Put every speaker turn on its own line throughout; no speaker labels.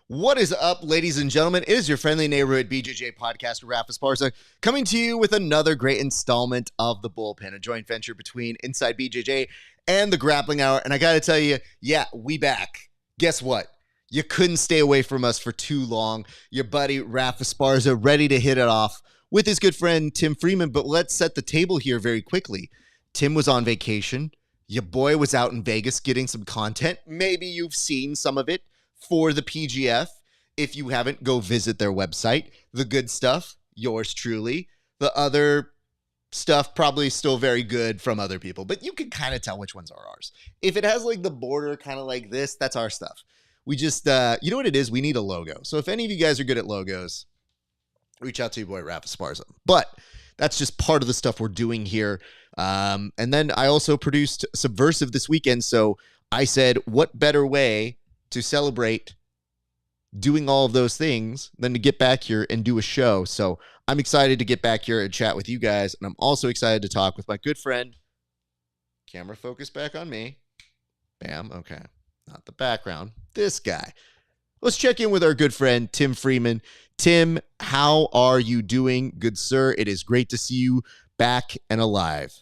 What is up, ladies and gentlemen? It is your friendly neighborhood BJJ podcast, RAF ESPARZA, coming to you with another great installment of The Bullpen, a joint venture between Inside BJJ and The Grappling Hour. And I got to tell you, yeah, we back. Guess what? You couldn't stay away from us for too long. Your buddy, RAF ESPARZA, ready to hit it off with his good friend, Tim Freeman. But let's set the table here very quickly. Tim was on vacation. Your boy was out in Vegas getting some content. Maybe you've seen some of it for the PGF. If you haven't, go visit their website. The good stuff, yours truly. The other stuff, probably still very good from other people, but you can kind of tell which ones are ours. If it has like the border kind of like this, that's our stuff. We just, you know what it is? We need a logo. So if any of you guys are good at logos, reach out to your boy, RAF ESPARZA. But that's just part of the stuff we're doing here. And then I also produced Subversive this weekend. So I said, what better way to celebrate doing all of those things than to get back here and do a show. So I'm excited to get back here and chat with you guys. And I'm also excited to talk with my good friend. Camera focus back on me. Bam. Okay. Not the background. This guy. Let's check in with our good friend, Tim Freeman. Tim, how are you doing? Good sir. It is great to see you back and alive.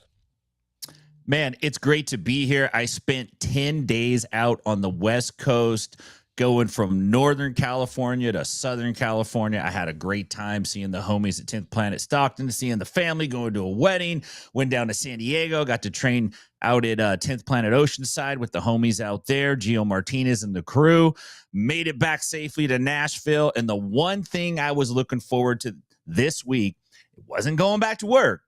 Man, it's great to be here. I spent 10 days out on the West Coast, going from Northern California to Southern California. I had a great time seeing the homies at 10th Planet Stockton, seeing the family, going to a wedding, went down to San Diego, got to train out at 10th Planet Oceanside with the homies out there, Gio Martinez and the crew, made it back safely to Nashville. And the one thing I was looking forward to this week, it wasn't going back to work.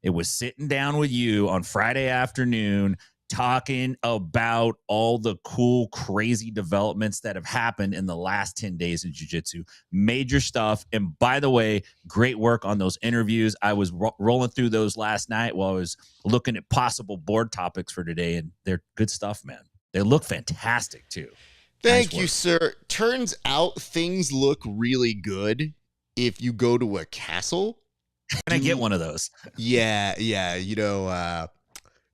It was sitting down with you on Friday afternoon, talking about all the cool, crazy developments that have happened in the last 10 days of jiu-jitsu. Major stuff. And by the way, great work on those interviews. I was rolling through those last night while I was looking at possible board topics for today, and they're good stuff, man. They look fantastic, too.
Thank you, sir. Turns out things look really good if you go to a castle.
Can I get one of those?
Yeah. You know,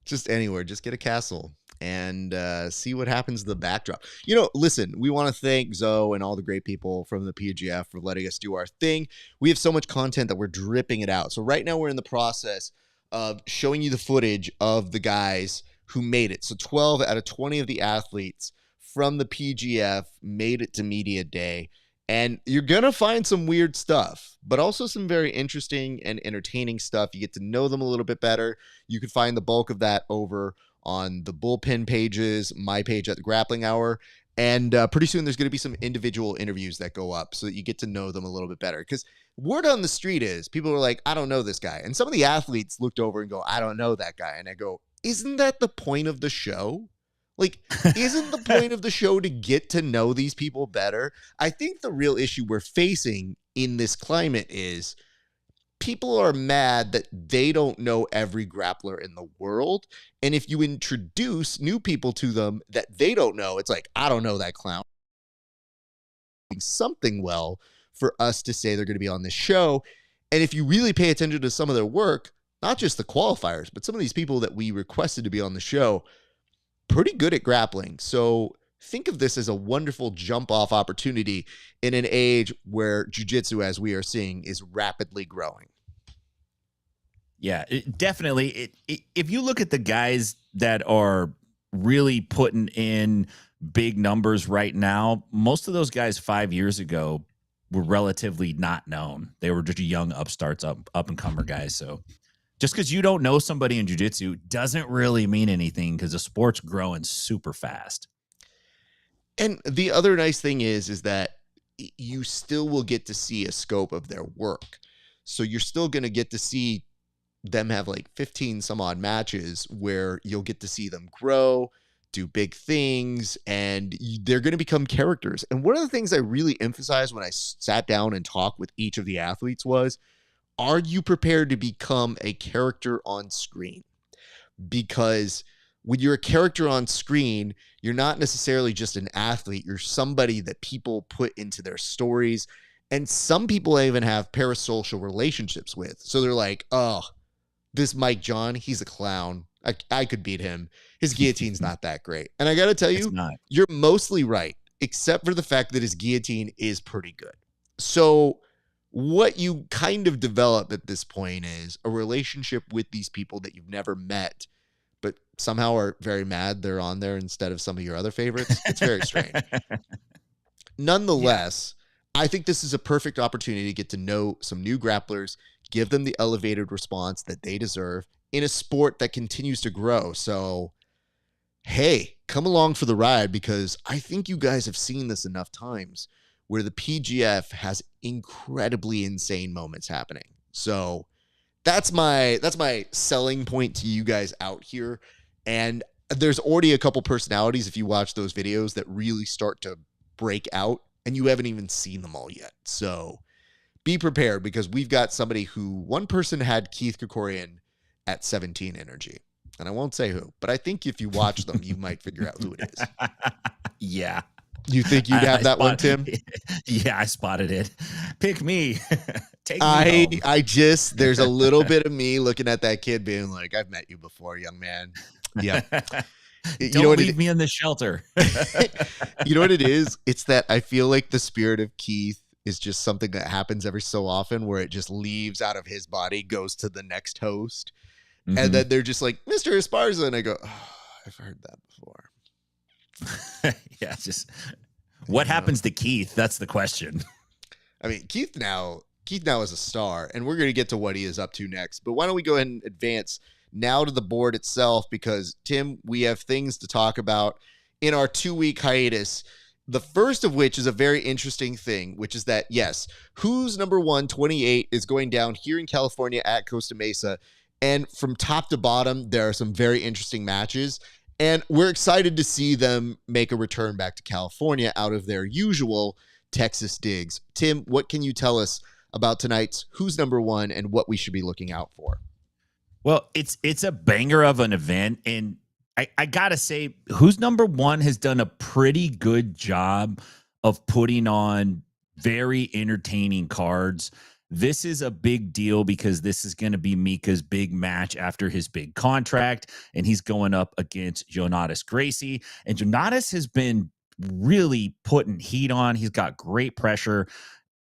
just anywhere. Just get a castle and see what happens to the backdrop. You know, listen, we want to thank Zoe and all the great people from the PGF for letting us do our thing. We have so much content that we're dripping it out. So right now we're in the process of showing you the footage of the guys who made it. So 12 out of 20 of the athletes from the PGF made it to media day. And you're going to find some weird stuff, but also some very interesting and entertaining stuff. You get to know them a little bit better. You can find the bulk of that over on the Bullpen pages, my page at the Grappling Hour. And pretty soon there's going to be some individual interviews that go up so that you get to know them a little bit better. Because word on the street is people are like, I don't know this guy. And some of the athletes looked over and go, I don't know that guy. And I go, isn't that the point of the show? Like, isn't the point of the show to get to know these people better? I think the real issue we're facing in this climate is people are mad that they don't know every grappler in the world. And if you introduce new people to them that they don't know, it's like, I don't know that clown. Something well for us to say they're going to be on this show. And if you really pay attention to some of their work, not just the qualifiers, but some of these people that we requested to be on the show, pretty good at grappling. So think of this as a wonderful jump-off opportunity in an age where jiu-jitsu, as we are seeing, is rapidly growing.
Yeah, definitely. If you look at the guys that are really putting in big numbers right now, most of those guys 5 years ago were relatively not known. They were just young upstarts, up-and-comer guys. So just because you don't know somebody in jiu-jitsu doesn't really mean anything because the sport's growing super fast.
And the other nice thing is that you still will get to see a scope of their work. So you're still going to get to see them have like 15 some odd matches where you'll get to see them grow, do big things, and they're going to become characters. And one of the things I really emphasized when I sat down and talked with each of the athletes was, are you prepared to become a character on screen? Because when you're a character on screen, you're not necessarily just an athlete. You're somebody that people put into their stories. And some people even have parasocial relationships with. So they're like, oh, this Mike John, he's a clown. I could beat him. His guillotine's not that great. And I got to tell you, you're mostly right. except for the fact that his guillotine is pretty good. So what you kind of develop at this point is a relationship with these people that you've never met, but somehow are very mad they're on there instead of some of your other favorites. It's very strange. Nonetheless, I think this is a perfect opportunity to get to know some new grapplers, give them the elevated response that they deserve in a sport that continues to grow. So, hey, come along for the ride, because I think you guys have seen this enough times where the PGF has incredibly insane moments happening. So that's my selling point to you guys out here. And there's already a couple personalities, if you watch those videos, that really start to break out, and you haven't even seen them all yet. So be prepared, because we've got somebody who, one person had Keith Krikorian at 17 energy. And I won't say who, but I think if you watch them, you might figure out who it is.
Yeah.
You think you'd have that one, Tim?
Yeah, I spotted it. Pick me. Take me home.
There's a little bit of me looking at that kid being like, I've met you before, young man. Yeah.
Don't leave me in the shelter.
You know what it is? It's that I feel like the spirit of Keith is just something that happens every so often, where it just leaves out of his body, goes to the next host. Mm-hmm. And then they're just like, Mr. Esparza. And I go, oh, I've heard that before.
Yeah, just what happens to Keith? That's the question.
I mean, Keith now is a star, and we're going to get to what he is up to next. But why don't we go ahead and advance now to the board itself, because, Tim, we have things to talk about in our 2-week hiatus. The first of which is a very interesting thing, which is that, yes, Who's Number 128 is going down here in California at Costa Mesa. And from top to bottom, there are some very interesting matches. And we're excited to see them make a return back to California out of their usual Texas digs. Tim, what can you tell us about tonight's Who's Number 1 and what we should be looking out for?
Well, it's a banger of an event. And I got to say, Who's Number 1 has done a pretty good job of putting on very entertaining cards. This is a big deal because this is going to be Mika's big match after his big contract, and he's going up against Jonatas Gracie. And Jonatas has been really putting heat on. He's got great pressure.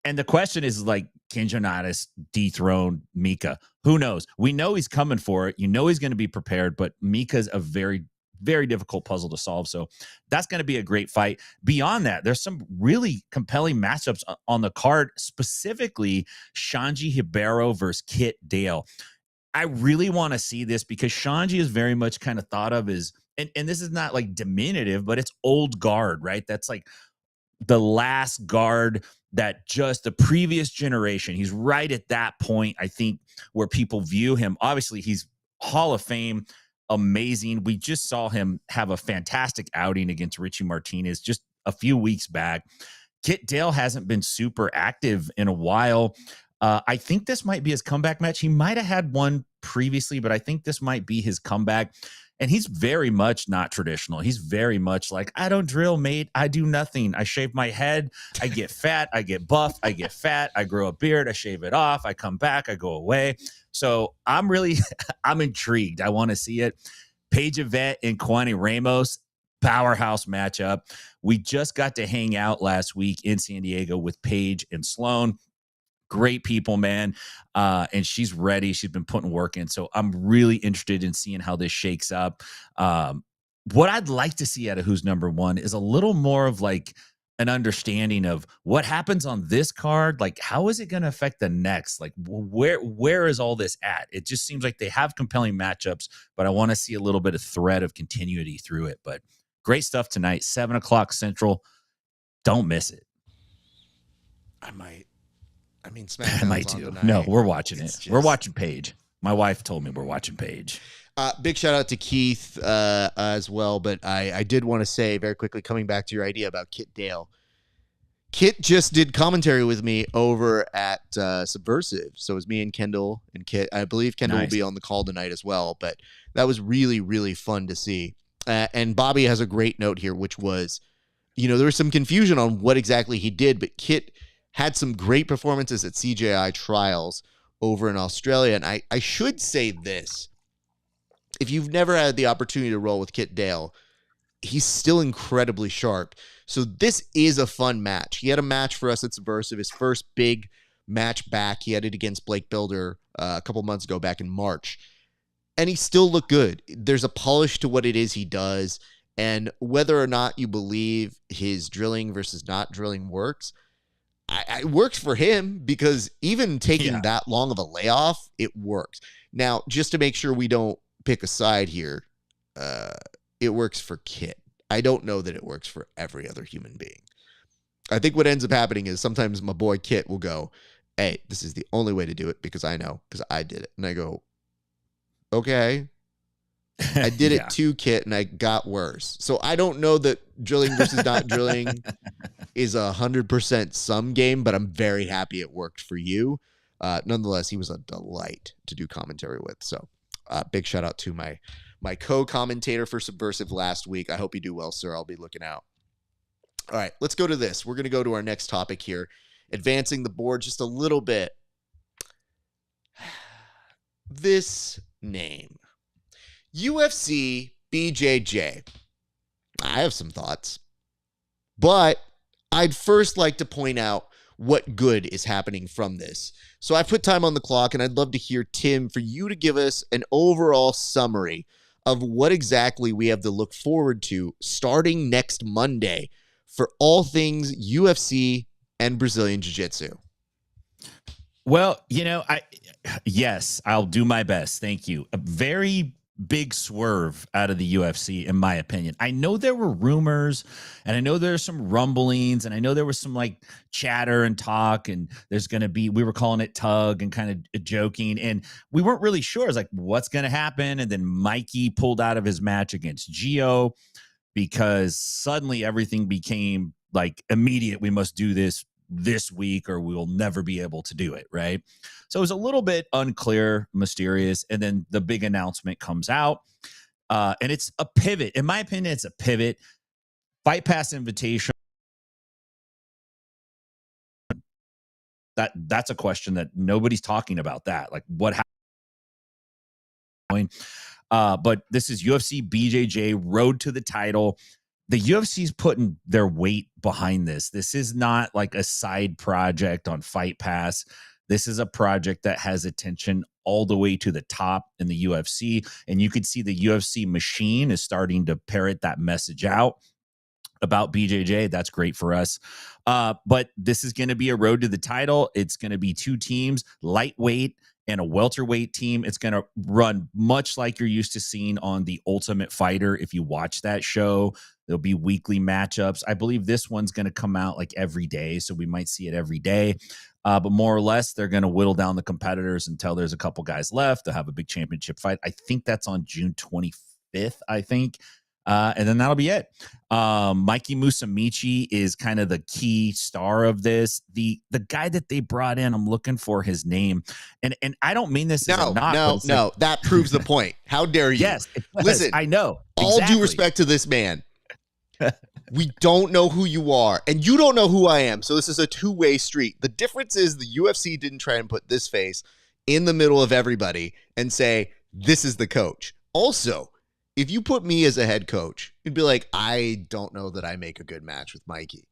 And the question is, like, can Jonatas dethrone Mika? Who knows? We know he's coming for it. You know he's going to be prepared, but Mika's a very, very difficult puzzle to solve. So that's going to be a great fight. Beyond that, there's some really compelling matchups on the card, specifically Shanji Hibero versus Kit Dale. I really want to see this because Shanji is very much kind of thought of as, and this is not like diminutive, but it's old guard, right? That's like the last guard that just the previous generation. He's right at that point, I think, where people view him. Obviously, he's Hall of Fame. Amazing. We just saw him have a fantastic outing against Richie Martinez just a few weeks back. Kit Dale hasn't been super active in a while. I think this might be his comeback match. He might have had one previously, but I think this might be his comeback. And he's very much not traditional. He's very much like, I don't drill, mate. I do nothing. I shave my head. I get fat. I get buff. I get fat. I grow a beard. I shave it off. I come back. I go away. So I'm intrigued. I want to see it. Paige Yvette and Kwani Ramos, powerhouse matchup. We just got to hang out last week in San Diego with Paige and Sloan. Great people, man. And she's ready. She's been putting work in. So I'm really interested in seeing how this shakes up. What I'd like to see out of Who's Number 1 is a little more of like an understanding of what happens on this card. Like, how is it going to affect the next? Like, where is all this at? It just seems like they have compelling matchups, but I want to see a little bit of thread of continuity through it. But great stuff tonight, 7:00 Central. Don't miss it.
I might. I mean,
I might too. No, we're watching it. We're watching Paige. My wife told me we're watching Paige.
Big shout out to Keith as well. But I did want to say very quickly, coming back to your idea about Kit Dale. Kit just did commentary with me over at Subversive. So it was me and Kendall and Kit. I believe Kendall will be on the call tonight as well. But that was really, really fun to see. And Bobby has a great note here, which was, there was some confusion on what exactly he did. But Kit had some great performances at CJI trials over in Australia. And I should say this. If you've never had the opportunity to roll with Kit Dale, he's still incredibly sharp. So this is a fun match. He had a match for us at Subversive, his first big match back. He had it against Blake Builder a couple months ago, back in March. And he still looked good. There's a polish to what it is he does. And whether or not you believe his drilling versus not drilling works, it works for him, because even taking that long of a layoff, it works. Now, just to make sure we don't pick a side here, it works for Kit. I don't know that it works for every other human being. I think what ends up happening is sometimes my boy Kit will go, hey, this is the only way to do it because I know, because I did it. And I go, okay. I did it too, Kit, and I got worse. So I don't know that drilling versus not drilling is 100% some game, but I'm very happy it worked for you. Nonetheless, he was a delight to do commentary with. So big shout out to my co-commentator for Subversive last week. I hope you do well, sir. I'll be looking out. All right, let's go to this. We're going to go to our next topic here, advancing the board just a little bit. This name, UFC BJJ. I have some thoughts, but I'd first like to point out what good is happening from this. So I've put time on the clock, and I'd love to hear, Tim, for you to give us an overall summary of what exactly we have to look forward to starting next Monday for all things UFC and Brazilian Jiu-Jitsu.
Well, yes, I'll do my best. Thank you. A very big swerve out of the UFC, in my opinion. I know there were rumors, and I know there's some rumblings, and I know there was some like chatter and talk, and there's going to be, we were calling it tug and kind of joking, and we weren't really sure. It's like, what's going to happen? And then Mikey pulled out of his match against Gio because suddenly everything became like immediate. We must do this week or we will never be able to do it, right? So it was a little bit unclear, mysterious, and then the big announcement comes out, and it's a pivot. In my opinion, it's a pivot. Fight Pass Invitational. That's a question that nobody's talking about. That, like, what happened? But this is UFC BJJ Road to the Title. The UFC's putting their weight behind this. This is not like a side project on Fight Pass. This is a project that has attention all the way to the top in the UFC. And you could see the UFC machine is starting to parrot that message out about BJJ. That's great for us. But this is going to be a road to the title. It's going to be two teams, lightweight and a welterweight team. It's going to run much like you're used to seeing on The Ultimate Fighter. If you watch that show, there'll be weekly matchups. I believe this one's going to come out like every day, so we might see it every day. But more or less, they're going to whittle down the competitors until there's a couple guys left. They'll have a big championship fight. I think that's on June 25th, I think. And then that'll be it. Mikey Musumeci is kind of the key star of this. The guy that they brought in, I'm looking for his name. And I don't mean this as a knock.
No. That proves the point. How dare you?
Yes.
Listen,
I know.
All due respect to this man. We don't know who you are, and you don't know who I am. So this is a two-way street. The difference is the UFC didn't try and put this face in the middle of everybody and say, this is the coach. Also, if you put me as a head coach, you'd be like, I don't know that I make a good match with Mikey.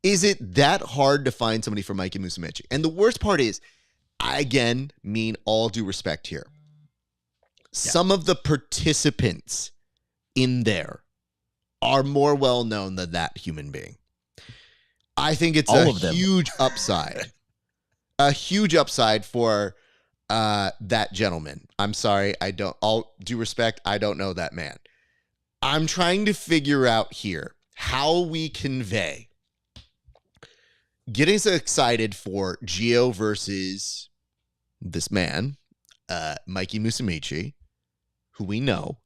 Is it that hard to find somebody for Mikey Musumeci? And the worst part is, I again mean all due respect here. Yeah. Some of the participants in there are more well-known than that human being. I think it's huge upside. A huge upside for that gentleman. I'm sorry. All due respect, I don't know that man. I'm trying to figure out here how we convey getting so excited for Gio versus this man, Mikey Musumeci, who we know,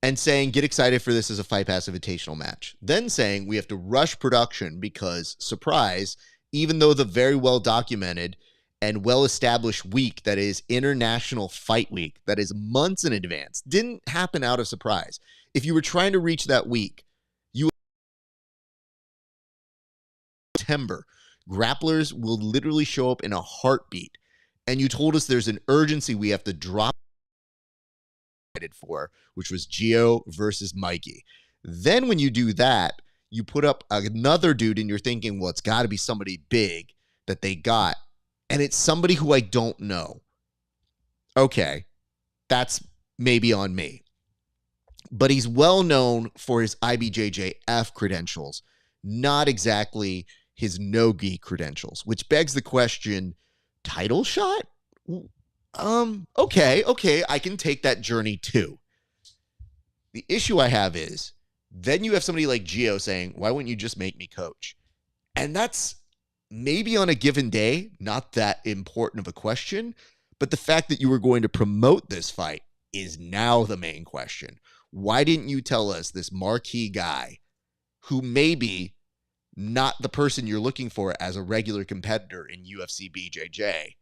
and saying, get excited for this as a Fight Pass Invitational match. Then saying we have to rush production because, surprise, even though the very well-documented and well-established week that is International Fight Week, that is months in advance, didn't happen out of surprise. If you were trying to reach that week, September, grapplers will literally show up in a heartbeat. And you told us there's an urgency we have to drop for, which was Gio versus Mikey. Then when you do that, you put up another dude and you're thinking, well, it's got to be somebody big that they got. And it's somebody who I don't know. Okay, that's maybe on me. But he's well known for his IBJJF credentials, not exactly his no-gi credentials, which begs the question, title shot? Okay, I can take that journey too. The issue I have is, then you have somebody like Gio saying, why wouldn't you just make me coach? And that's maybe on a given day, not that important of a question, but the fact that you were going to promote this fight is now the main question. Why didn't you tell us this marquee guy who may be not the person you're looking for as a regular competitor in UFC BJJ,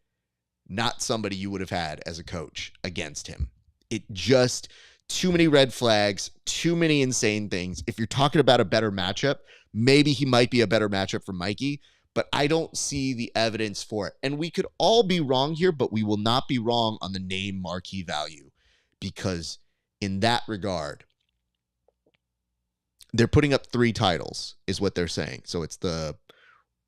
not somebody you would have had as a coach against him? It just, too many red flags, too many insane things. If you're talking about a better matchup, maybe he might be a better matchup for Mikey, but I don't see the evidence for it. And we could all be wrong here, but we will not be wrong on the name marquee value, because in that regard, they're putting up 3 titles is what they're saying. So it's the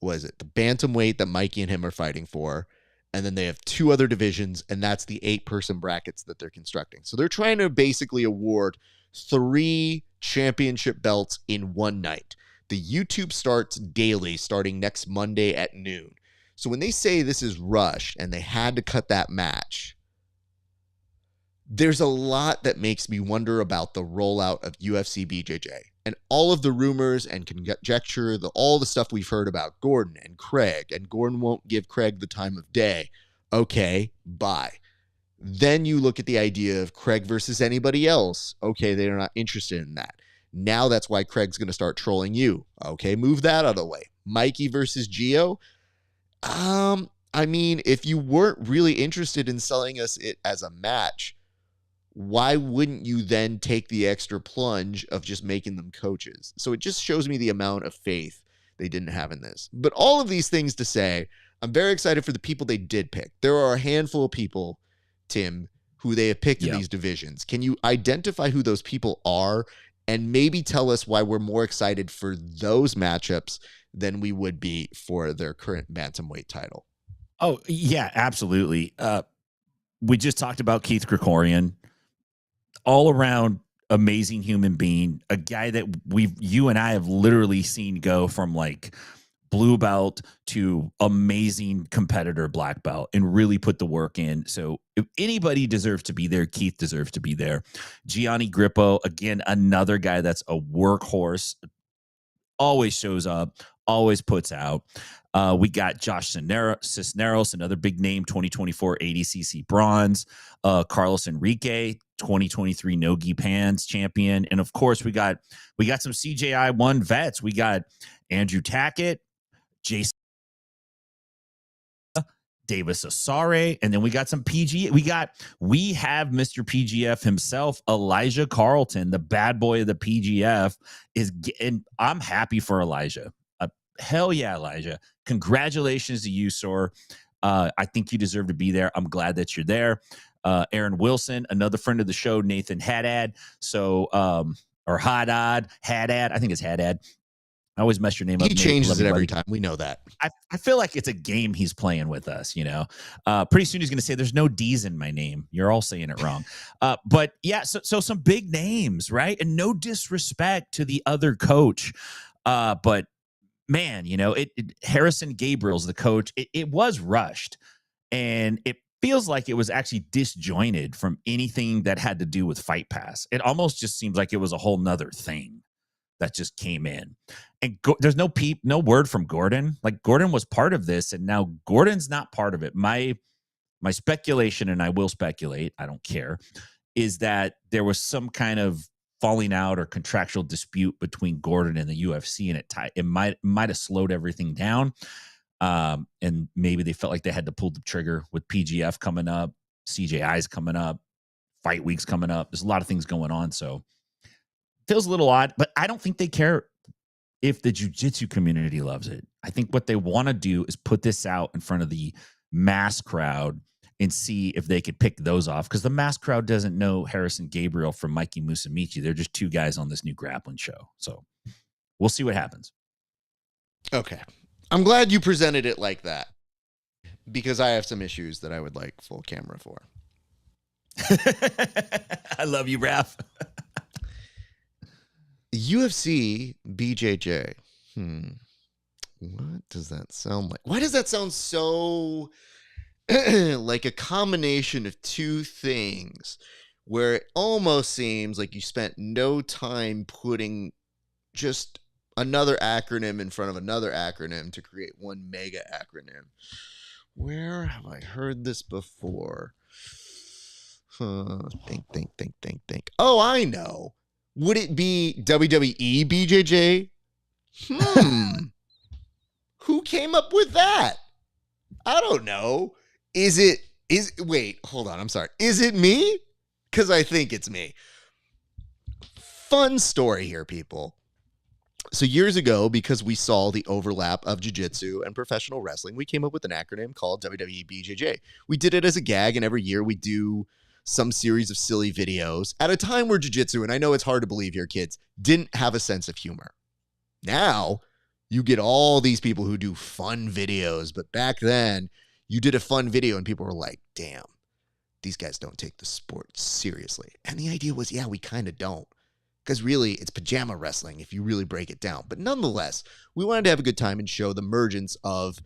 bantamweight that Mikey and him are fighting for. And then they have 2 other divisions, and that's the 8-person brackets that they're constructing. So they're trying to basically award 3 championship belts in one night. The YouTube starts daily, starting next Monday at noon. So when they say this is rushed and they had to cut that match, there's a lot that makes me wonder about the rollout of UFC BJJ. And all of the rumors and conjecture, all the stuff we've heard about Gordon and Craig, and Gordon won't give Craig the time of day. Okay, bye. Then you look at the idea of Craig versus anybody else. Okay, they're not interested in that. Now that's why Craig's going to start trolling you. Okay, move that out of the way. Mikey versus Gio. I mean, if you weren't really interested in selling us it as a match, why wouldn't you then take the extra plunge of just making them coaches? So it just shows me the amount of faith they didn't have in this. But all of these things to say, I'm very excited for the people they did pick. There are a handful of people, Tim, who they have picked in these divisions. Can you identify who those people are and maybe tell us why we're more excited for those matchups than we would be for their current bantamweight title?
Oh, yeah, absolutely. We just talked about Keith Krikorian. All around amazing human being, a guy that you and I have literally seen go from like blue belt to amazing competitor black belt and really put the work in. So if anybody deserves to be there, Keith deserves to be there. Gianni Grippo, again, another guy that's a workhorse, always shows up, always puts out. We got Josh Cisneros, another big name, 2024 ADCC bronze. Carlos Enrique, 2023 No-Gi Pans champion. And of course, we got some CJI 1 vets. We got Andrew Tackett, Jason Davis Asare, and then we got some PG. We have Mr. PGF himself, Elijah Carlton, the bad boy of the PGF, and I'm happy for Elijah. Hell yeah, Elijah. Congratulations to you, sir. I think you deserve to be there. I'm glad that you're there. Aaron Wilson, another friend of the show, Nathan Haddad. So, or Haddad. I think it's Haddad. I always mess your name up.
He changes it every time. We know that.
I feel like it's a game he's playing with us, you know. Pretty soon he's going to say there's no D's in my name. You're all saying it wrong. But yeah, so some big names, right? And no disrespect to the other coach. But man, you know, Harrison Gabriel's the coach. It was rushed, and it feels like it was actually disjointed from anything that had to do with Fight Pass. It almost just seems like it was a whole nother thing that just came in. And there's no word from Gordon. Like, Gordon was part of this, and now Gordon's not part of it. My speculation, and I will speculate, I don't care, is that there was some kind of falling out or contractual dispute between Gordon and the UFC, and it might have slowed everything down. And maybe they felt like they had to pull the trigger with PGF coming up, CJI's coming up, fight weeks coming up. There's a lot of things going on. So feels a little odd, but I don't think they care if the jiu-jitsu community loves it. I think what they want to do is put this out in front of the mass crowd and see if they could pick those off, because the mass crowd doesn't know Harrison Gabriel from Mikey Musumeci. They're just two guys on this new grappling show. So we'll see what happens.
Okay. I'm glad you presented it like that, because I have some issues that I would like full camera for.
I love you, Raph.
UFC BJJ. What does that sound like? Why does that sound so like a combination of two things, where it almost seems like you spent no time putting just another acronym in front of another acronym to create one mega acronym? Where have I heard this before? Think. Oh, I know. Would it be WWE BJJ? Who came up with that? I don't know. Wait, hold on. I'm sorry. Is it me? Because I think it's me. Fun story here, people. So years ago, because we saw the overlap of jiu-jitsu and professional wrestling, we came up with an acronym called WWE BJJ. We did it as a gag, and every year we do some series of silly videos at a time where jiu-jitsu, and I know it's hard to believe here, kids, didn't have a sense of humor. Now, you get all these people who do fun videos, but back then, you did a fun video and people were like, damn, these guys don't take the sport seriously. And the idea was, yeah, we kind of don't. Because really, it's pajama wrestling if you really break it down. But nonetheless, we wanted to have a good time and show the emergence of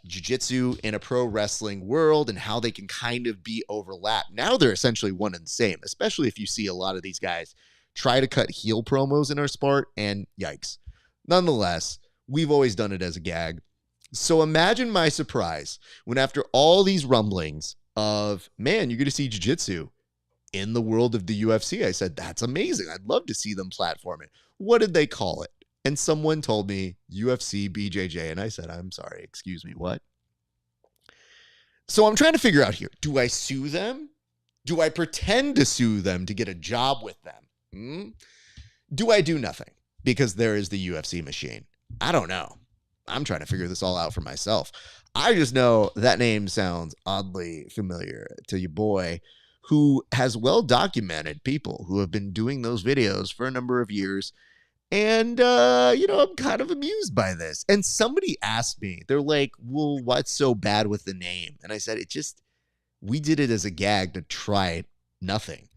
jiu-jitsu in a pro wrestling world and how they can kind of be overlapped. Now they're essentially one and the same, especially if you see a lot of these guys try to cut heel promos in our sport, and yikes. Nonetheless, we've always done it as a gag. So imagine my surprise when, after all these rumblings of, man, you're going to see jiu-jitsu in the world of the UFC, I said, that's amazing. I'd love to see them platform it. What did they call it? And someone told me UFC BJJ. And I said, I'm sorry, excuse me, what? So I'm trying to figure out here. Do I sue them? Do I pretend to sue them to get a job with them? Do I do nothing? Because there is the UFC machine. I don't know. I'm trying to figure this all out for myself. I just know that name sounds oddly familiar to your boy, who has well-documented people who have been doing those videos for a number of years. And, I'm kind of amused by this. And somebody asked me, they're like, well, what's so bad with the name? And I said, we did it as a gag to try nothing.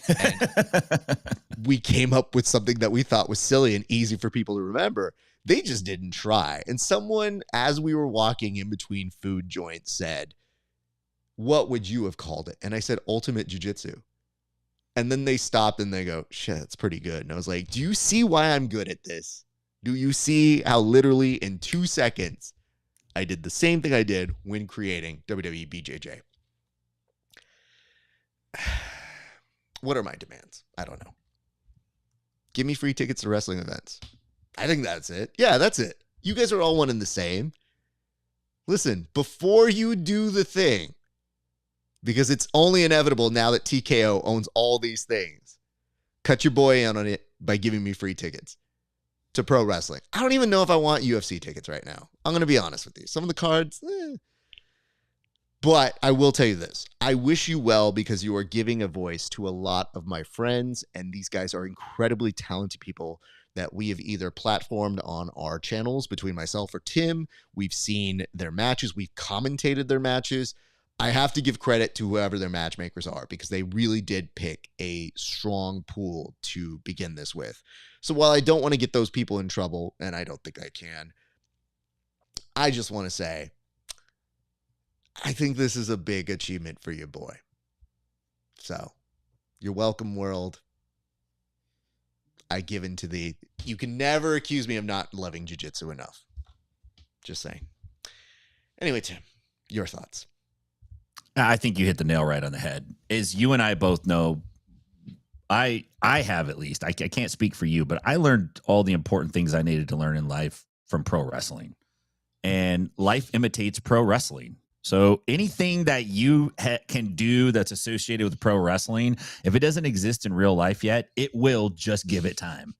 And we came up with something that we thought was silly and easy for people to remember. They just didn't try. And someone, as we were walking in between food joints, said, what would you have called it? And I said, Ultimate Jiu-Jitsu. And then they stopped and they go, shit, that's pretty good. And I was like, do you see why I'm good at this? Do you see how literally in 2 seconds, I did the same thing I did when creating WWE BJJ? What are my demands? I don't know. Give me free tickets to wrestling events. I think that's it. Yeah, that's it. You guys are all one and the same. Listen, before you do the thing, because it's only inevitable now that TKO owns all these things, cut your boy in on it by giving me free tickets to pro wrestling. I don't even know if I want UFC tickets right now. I'm going to be honest with you. Some of the cards, But I will tell you this. I wish you well, because you are giving a voice to a lot of my friends, and these guys are incredibly talented people that we have either platformed on our channels between myself or Tim. We've seen their matches. We've commentated their matches. I have to give credit to whoever their matchmakers are, because they really did pick a strong pool to begin this with. So while I don't want to get those people in trouble, and I don't think I can, I just want to say, I think this is a big achievement for your boy. So, you're welcome, world. I give into the, you can never accuse me of not loving jiu-jitsu enough. Just saying. Anyway, Tim, your thoughts.
I think you hit the nail right on the head. As you and I both know, I have, at least, I can't speak for you, but I learned all the important things I needed to learn in life from pro wrestling. And life imitates pro wrestling. So anything that you can do that's associated with pro wrestling, if it doesn't exist in real life yet, it will. Just give it time.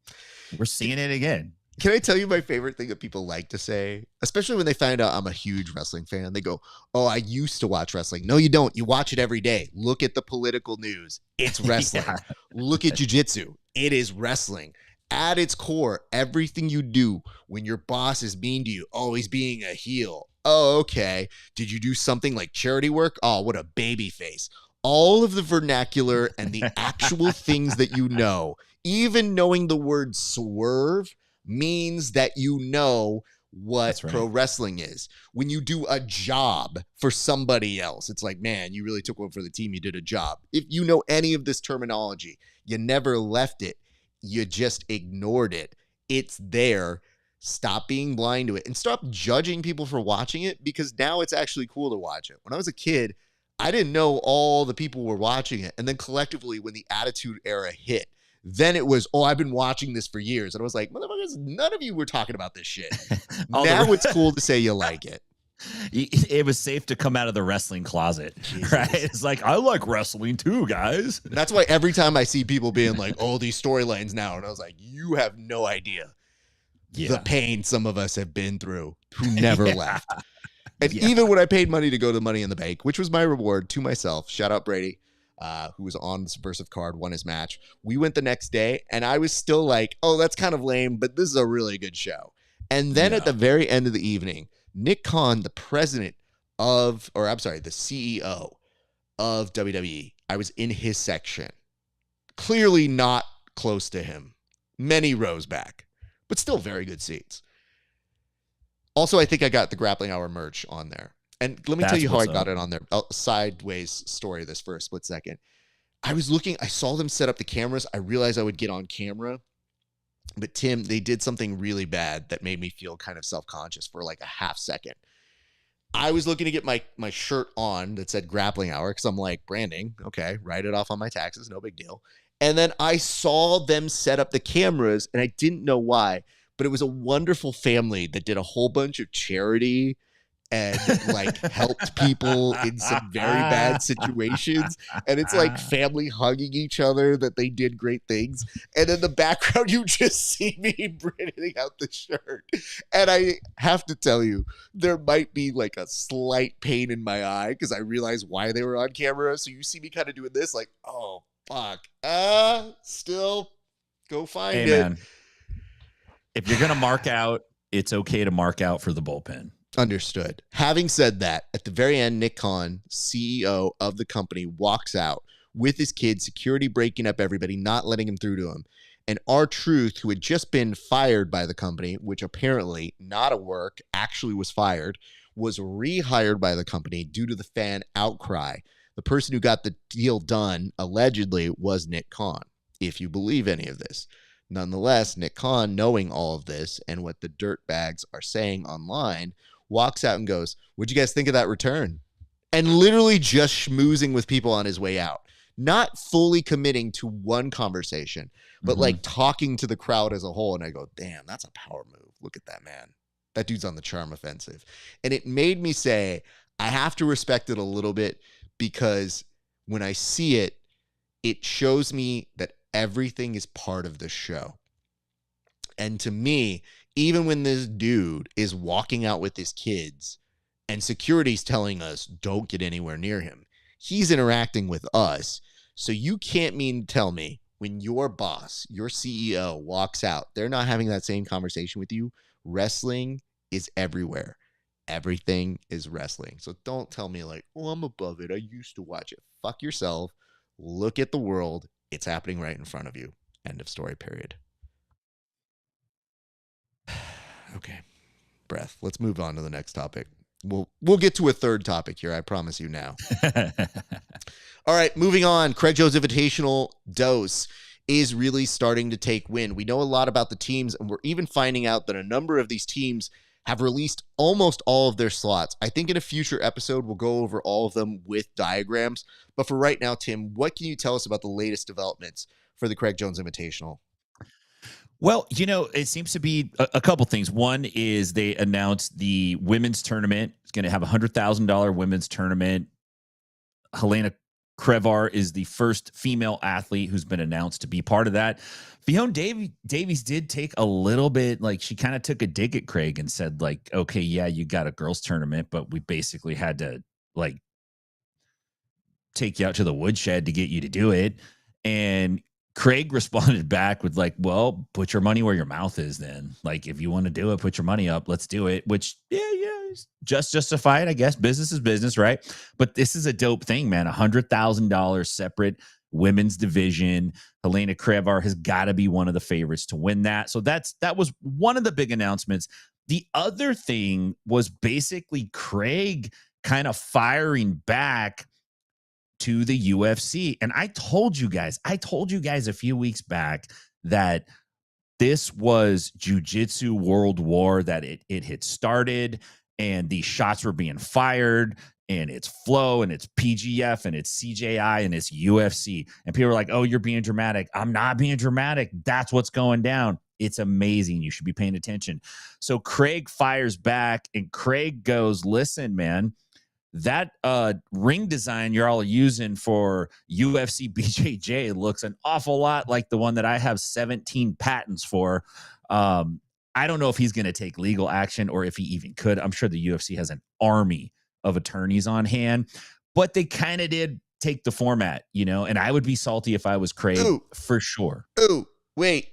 We're seeing it again.
Can I tell you my favorite thing that people like to say, especially when they find out I'm a huge wrestling fan? They go, "Oh, I used to watch wrestling." No, you don't. You watch it every day. Look at the political news. It's wrestling.
Yeah.
Look at jiu-jitsu. It is wrestling. At its core, everything you do when your boss is mean to you, oh, he's being a heel. Oh, okay. Did you do something like charity work? Oh, what a baby face. All of the vernacular and the actual things that you know, even knowing the word swerve, means that you know what
That's right.
pro wrestling is. When you do a job for somebody else, it's like, man, you really took one for the team. You did a job. If you know any of this terminology, you never left it. You just ignored it. It's there. Stop being blind to it and stop judging people for watching it, because now it's actually cool to watch it. When I was a kid, I didn't know all the people were watching it. And then collectively, when the Attitude Era hit, then it was, oh, I've been watching this for years. And I was like, motherfuckers, none of you were talking about this shit. Now it's cool to say you like it.
It was safe to come out of the wrestling closet, right? It's like, I like wrestling too, guys.
That's why every time I see people being like, oh, these storylines now, and I was like, you have no idea the pain some of us have been through who never left. And even when I paid money to go to Money in the Bank, which was my reward to myself, shout out Brady, who was on the Subversive card, won his match. We went the next day, and I was still like, oh, that's kind of lame, but this is a really good show. And then at the very end of the evening, Nick Khan, the president of, or I'm sorry, the CEO of WWE, I was in his section. Clearly not close to him. Many rows back, but still very good seats. Also, I think I got the Grappling Hour merch on there. And let me tell you how I got it on there. Sideways story this for a split second. I was looking, I saw them set up the cameras. I realized I would get on camera. But Tim, they did something really bad that made me feel kind of self-conscious for like a half second. I was looking to get my shirt on that said Grappling Hour because I'm like, branding, okay, write it off on my taxes, no big deal. And then I saw them set up the cameras, and I didn't know why, but it was a wonderful family that did a whole bunch of charity and like helped people in some very bad situations. And it's like family hugging each other that they did great things. And in the background, you just see me branding out the shirt. And I have to tell you, there might be like a slight pain in my eye because I realized why they were on camera. So you see me kind of doing this like, oh, fuck. Still go find it.
Man. If you're going to mark out, it's okay to mark out for the bullpen.
Understood. Having said that, at the very end, Nick Khan, CEO of the company, walks out with his kids, security breaking up everybody, not letting him through to him. And R-Truth, who had just been fired by the company, which apparently not a work, actually was fired, was rehired by the company due to the fan outcry. The person who got the deal done, allegedly, was Nick Khan, if you believe any of this. Nonetheless, Nick Khan, knowing all of this and what the dirtbags are saying online, walks out and goes, what'd you guys think of that return? And literally just schmoozing with people on his way out. Not fully committing to one conversation, but like talking to the crowd as a whole. And I go, damn, that's a power move. Look at that man. That dude's on the charm offensive. And it made me say, I have to respect it a little bit because when I see it, it shows me that everything is part of the show. And to me, even when this dude is walking out with his kids and security's telling us don't get anywhere near him, he's interacting with us. So you can't mean to tell me when your boss, your CEO walks out, they're not having that same conversation with you. Wrestling is everywhere. Everything is wrestling. So don't tell me like, oh, I'm above it. I used to watch it. Fuck yourself. Look at the world. It's happening right in front of you. End of story, period. Okay. Breath. Let's move on to the next topic. We'll get to a third topic here. I promise you now. All right, moving on. Craig Jones Invitational dose is really starting to take wind. We know a lot about the teams, and we're even finding out that a number of these teams have released almost all of their slots. I think in a future episode, we'll go over all of them with diagrams. But for right now, Tim, what can you tell us about the latest developments for the Craig Jones Invitational?
Well, you know, it seems to be a couple things. One is they announced the women's tournament. It's going to have $100,000 women's tournament. Helena Crevar is the first female athlete who's been announced to be part of that. Fiona Davies did take a little bit, like she kind of took a dig at Craig and said like, okay, yeah, you got a girls tournament, but we basically had to like take you out to the woodshed to get you to do it. And Craig responded back with like, well, put your money where your mouth is then. Like, if you want to do it, put your money up. Let's do it. Which, yeah, just justified, I guess. Business is business, right? But this is a dope thing, man. $100,000 separate women's division. Helena Crevar has got to be one of the favorites to win that. So that was one of the big announcements. The other thing was basically Craig kind of firing back to the UFC. And I told you guys a few weeks back that this was Jiu-Jitsu World War, that it had started and these shots were being fired, and it's Flow and it's PGF and it's CJI and it's UFC. And people are like, oh, you're being dramatic. I'm not being dramatic. That's what's going down. It's amazing. You should be paying attention. So Craig fires back and Craig goes, listen, man, that ring design you're all using for UFC BJJ looks an awful lot like the one that I have 17 patents for. I don't know if he's going to take legal action or if he even could. I'm sure the UFC has an army of attorneys on hand, but they kind of did take the format, you know, and I would be salty if I was Craig. For sure.
Oh, wait,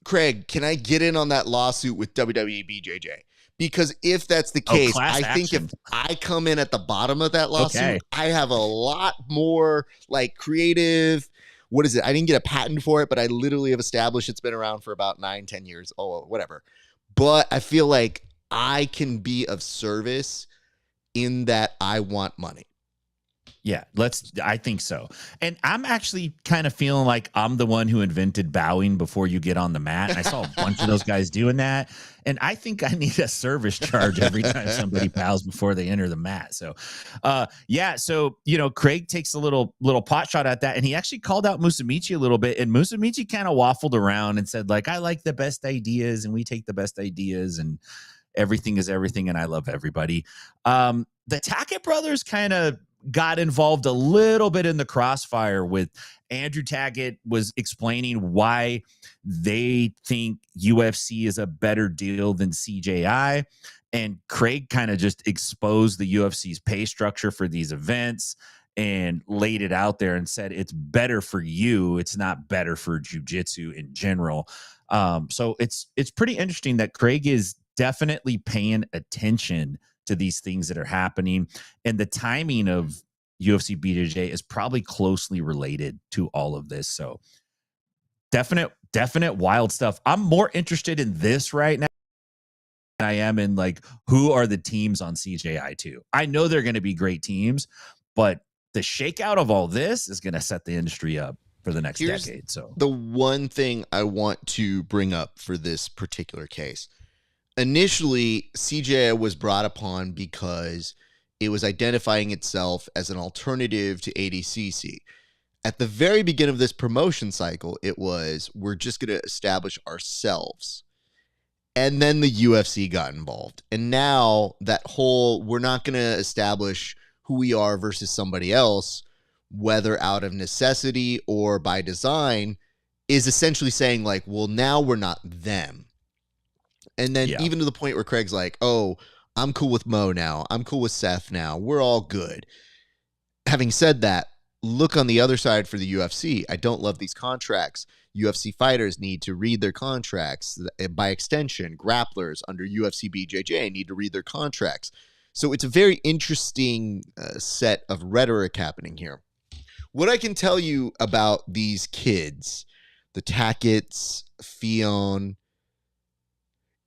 Craig, can I get in on that lawsuit with WWE BJJ? Because if that's the case, I think if I come in at the bottom of that lawsuit, I have a lot more like creative. What is it? I didn't get a patent for it, but I literally have established it's been around for about 9-10 years. Oh, whatever. But I feel like I can be of service in that I want money.
Yeah, I think so. And I'm actually kind of feeling like I'm the one who invented bowing before you get on the mat. I saw a bunch of those guys doing that. And I think I need a service charge every time somebody bows before they enter the mat. So, yeah. So, you know, Craig takes a little pot shot at that. And he actually called out Musumeci a little bit. And Musumeci kind of waffled around and said, like, I like the best ideas and we take the best ideas and everything is everything. And I love everybody. The Tackett brothers kind of got involved a little bit in the crossfire with Andrew Tackett was explaining why they think UFC is a better deal than CJI. And Craig kind of just exposed the UFC's pay structure for these events and laid it out there and said, it's better for you. It's not better for jiu-jitsu in general. So it's pretty interesting that Craig is definitely paying attention to these things that are happening, and the timing of UFC BJJ is probably closely related to all of this. So definite wild stuff. I'm more interested in this right now than I am in like, who are the teams on CJI too? I know they're going to be great teams, but the shakeout of all this is going to set the industry up for the next decade. So
the one thing I want to bring up for this particular case, initially, CJI was brought upon because it was identifying itself as an alternative to ADCC. At the very beginning of this promotion cycle, it was, we're just going to establish ourselves. And then the UFC got involved. And now that whole, we're not going to establish who we are versus somebody else, whether out of necessity or by design, is essentially saying like, well, now we're not them. And then even to the point where Craig's like, oh, I'm cool with Mo now. I'm cool with Seth now. We're all good. Having said that, look on the other side for the UFC. I don't love these contracts. UFC fighters need to read their contracts. By extension, grapplers under UFC BJJ need to read their contracts. So it's a very interesting set of rhetoric happening here. What I can tell you about these kids, the Tacketts, Fion,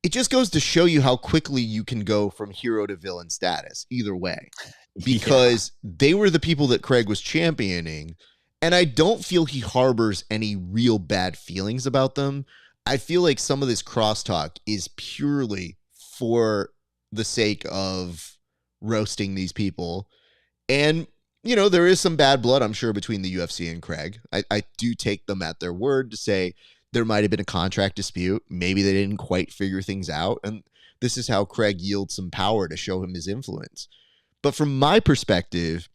it just goes to show you how quickly you can go from hero to villain status either way, because they were the people that Craig was championing. And I don't feel he harbors any real bad feelings about them. I feel like some of this crosstalk is purely for the sake of roasting these people. And, you know, there is some bad blood, I'm sure, between the UFC and Craig. I do take them at their word to say, there might have been a contract dispute. Maybe they didn't quite figure things out. And this is how Craig yields some power to show him his influence. But from my perspective,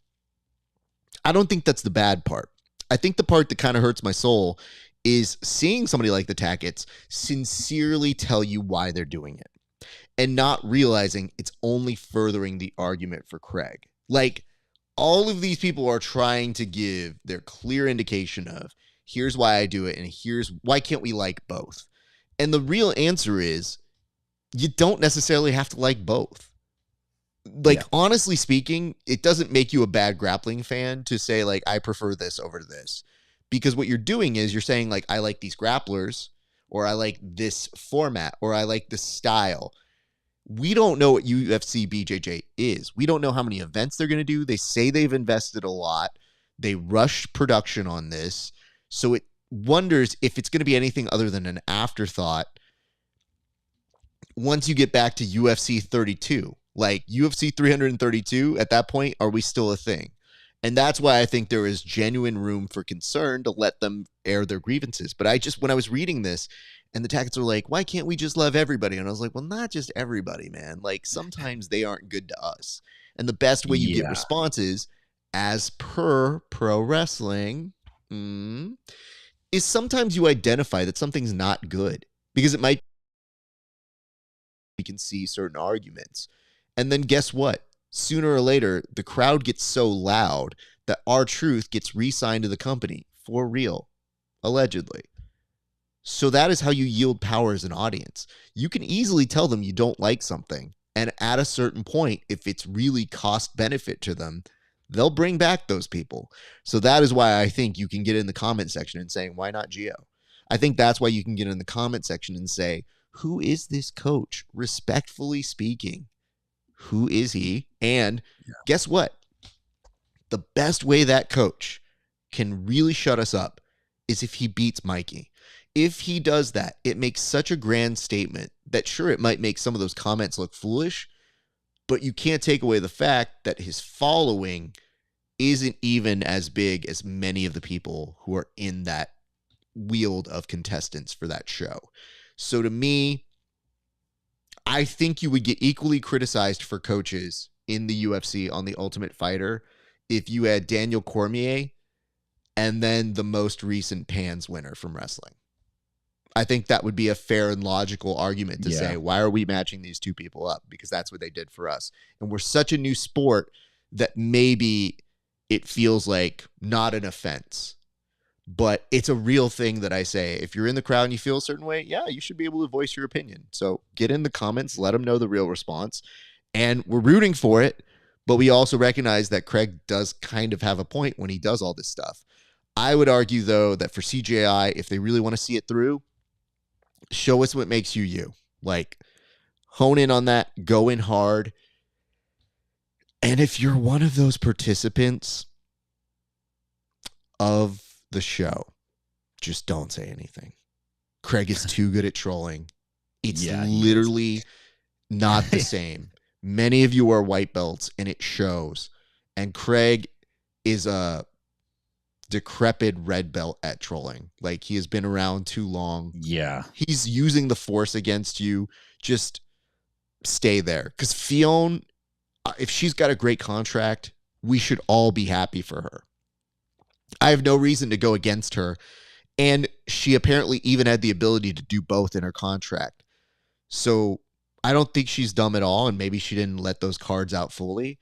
I don't think that's the bad part. I think the part that kind of hurts my soul is seeing somebody like the Tacketts sincerely tell you why they're doing it and not realizing it's only furthering the argument for Craig. Like, all of these people are trying to give their clear indication of, here's why I do it, and here's why can't we like both. And the real answer is, you don't necessarily have to like both. Like, honestly speaking, it doesn't make you a bad grappling fan to say, like, I prefer this over this. Because what you're doing is you're saying, like, I like these grapplers, or I like this format, or I like this style. We don't know what UFC BJJ is. We don't know how many events they're going to do. They say they've invested a lot. They rushed production on this. So it wonders if it's going to be anything other than an afterthought once you get back to UFC 32. Like, UFC 332, at that point, are we still a thing? And that's why I think there is genuine room for concern to let them air their grievances. But when I was reading this, and the Tacketts were like, why can't we just love everybody? And I was like, well, not just everybody, man. Like, sometimes they aren't good to us. And the best way you get responses, as per pro wrestling, is sometimes you identify that something's not good. Because it might, we can see certain arguments. And then guess what? Sooner or later, the crowd gets so loud that R-Truth gets re-signed to the company for real, allegedly. So that is how you yield power as an audience. You can easily tell them you don't like something, and at a certain point, if it's really cost benefit to them, they'll bring back those people. So that is why I think you can get in the comment section and saying, why not Gio? I think that's why you can get in the comment section and say, who is this coach? Respectfully speaking, who is he? And guess what? The best way that coach can really shut us up is if he beats Mikey. If he does that, it makes such a grand statement that, sure, it might make some of those comments look foolish, but you can't take away the fact that his following isn't even as big as many of the people who are in that field of contestants for that show. So to me, I think you would get equally criticized for coaches in the UFC on The Ultimate Fighter if you had Daniel Cormier and then the most recent Pans winner from wrestling. I think that would be a fair and logical argument to say, why are we matching these two people up? Because that's what they did for us. And we're such a new sport that maybe it feels like not an offense. But it's a real thing that I say. If you're in the crowd and you feel a certain way, yeah, you should be able to voice your opinion. So get in the comments, let them know the real response. And we're rooting for it, but we also recognize that Craig does kind of have a point when he does all this stuff. I would argue, though, that for CJI, if they really want to see it through, show us what makes you you. Like, hone in on that, go in hard. And if you're one of those participants of the show, just don't say anything. Craig is too good at trolling. It's literally not the same. Many of you are white belts, and it shows. And Craig is a decrepit red belt at trolling. Like, he has been around too long.
Yeah.
He's using the force against you. Just stay there. Because Fionn, if she's got a great contract, we should all be happy for her. I have no reason to go against her. And she apparently even had the ability to do both in her contract. So I don't think she's dumb at all. And maybe she didn't let those cards out fully.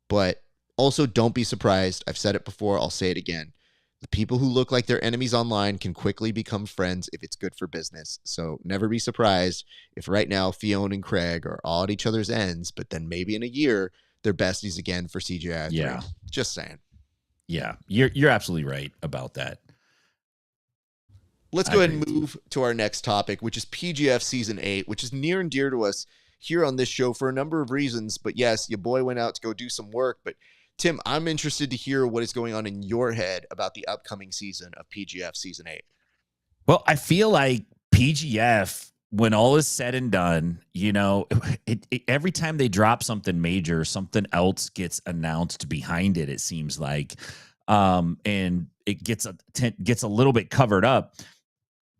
But also, don't be surprised. I've said it before. I'll say it again. The people who look like they're enemies online can quickly become friends if it's good for business. So never be surprised if right now Fionn and Craig are all at each other's ends, but then maybe in a year, they're besties again for CGI.
Yeah.
Just saying.
Yeah, you're absolutely right about that.
Let's go ahead and move to our next topic, which is PGF Season 8, which is near and dear to us here on this show for a number of reasons. But yes, your boy went out to go do some work. But Tim, I'm interested to hear what is going on in your head about the upcoming season of PGF Season 8.
Well, I feel like PGF, when all is said and done, you know, every time they drop something major, something else gets announced behind it, it seems like. And it gets a little bit covered up.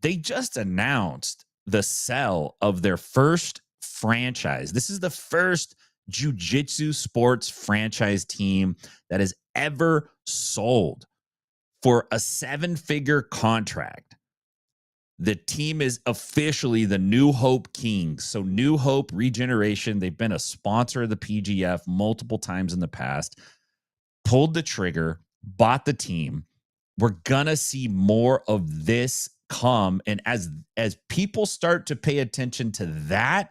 They just announced the sell of their first franchise. This is the first jiu-jitsu sports franchise team that has ever sold for a 7-figure contract. The team is officially the New Hope Kings. So New Hope Regeneration, they've been a sponsor of the PGF multiple times in the past, pulled the trigger, bought the team. We're going to see more of this come. And as people start to pay attention to that,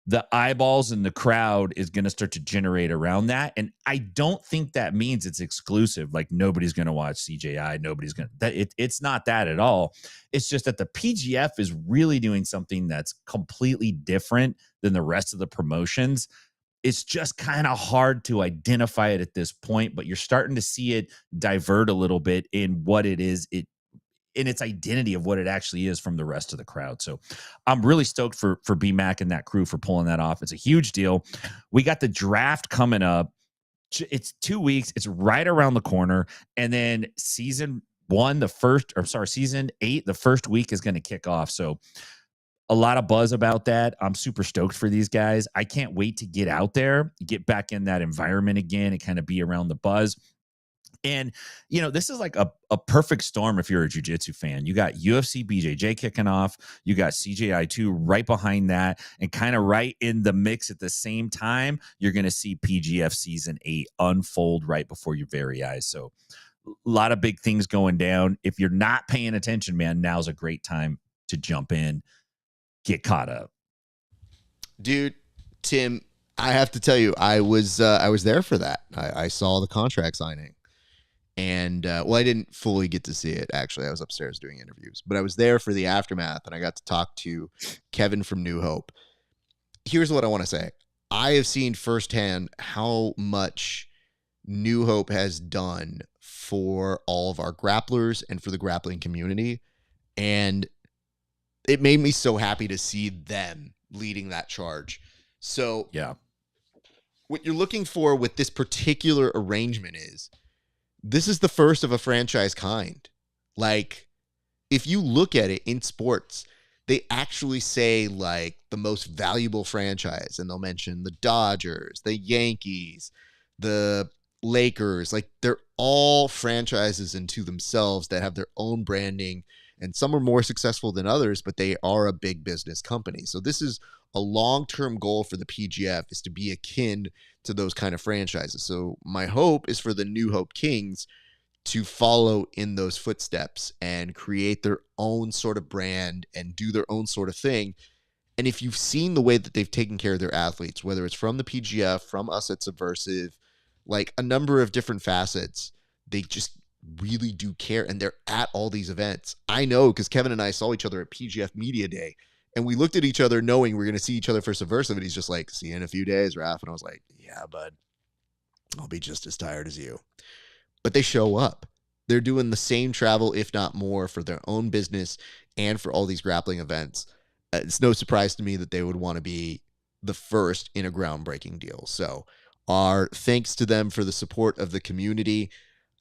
the eyeballs in the crowd is going to start to generate around that. And I don't think that means it's exclusive. Like nobody's going to watch CJI. Nobody's going to, it's not that at all. It's just that the PGF is really doing something that's completely different than the rest of the promotions. It's just kind of hard to identify it at this point, but you're starting to see it divert a little bit in what it is, in its identity of what it actually is from the rest of the crowd. So I'm really stoked for BMAC and that crew for pulling that off. It's a huge deal. We got the draft coming up. It's 2 weeks. It's right around the corner. And then season 8, the first week is going to kick off. So a lot of buzz about that. I'm super stoked for these guys. I can't wait to get out there, get back in that environment again and kind of be around the buzz. And, you know, this is like a perfect storm if you're a jiu-jitsu fan. You got UFC BJJ kicking off. You got CJI2 right behind that. And kind of right in the mix at the same time, you're going to see PGF Season 8 unfold right before your very eyes. So a lot of big things going down. If you're not paying attention, man, now's a great time to jump in, get caught up.
Dude, Tim, I have to tell you, I was there for that. I saw the contract signing. And, well, I didn't fully get to see it, actually. I was upstairs doing interviews. But I was there for the aftermath, and I got to talk to Kevin from New Hope. Here's what I want to say. I have seen firsthand how much New Hope has done for all of our grapplers and for the grappling community. And it made me so happy to see them leading that charge. So,
yeah,
what you're looking for with this particular arrangement is, this is the first of a franchise kind. Like, if you look at it in sports, they actually say, like, the most valuable franchise, and they'll mention the Dodgers, the Yankees, the Lakers. Like, they're all franchises into themselves that have their own branding, and some are more successful than others, but they are a big business company. So this is a long-term goal for the PGF, is to be akin to those kind of franchises. So my hope is for the New Hope Kings to follow in those footsteps and create their own sort of brand and do their own sort of thing. And if you've seen the way that they've taken care of their athletes, whether it's from the PGF, from us at Subversive, like a number of different facets, they just really do care, and they're at all these events. I know, because Kevin and I saw each other at PGF Media Day, and we looked at each other knowing we were going to see each other for Subversive, and he's just like, see you in a few days, Raph. And I was like, yeah, bud, I'll be just as tired as you. But they show up. They're doing the same travel, if not more, for their own business and for all these grappling events. It's no surprise to me that they would want to be the first in a groundbreaking deal. So our thanks to them for the support of the community.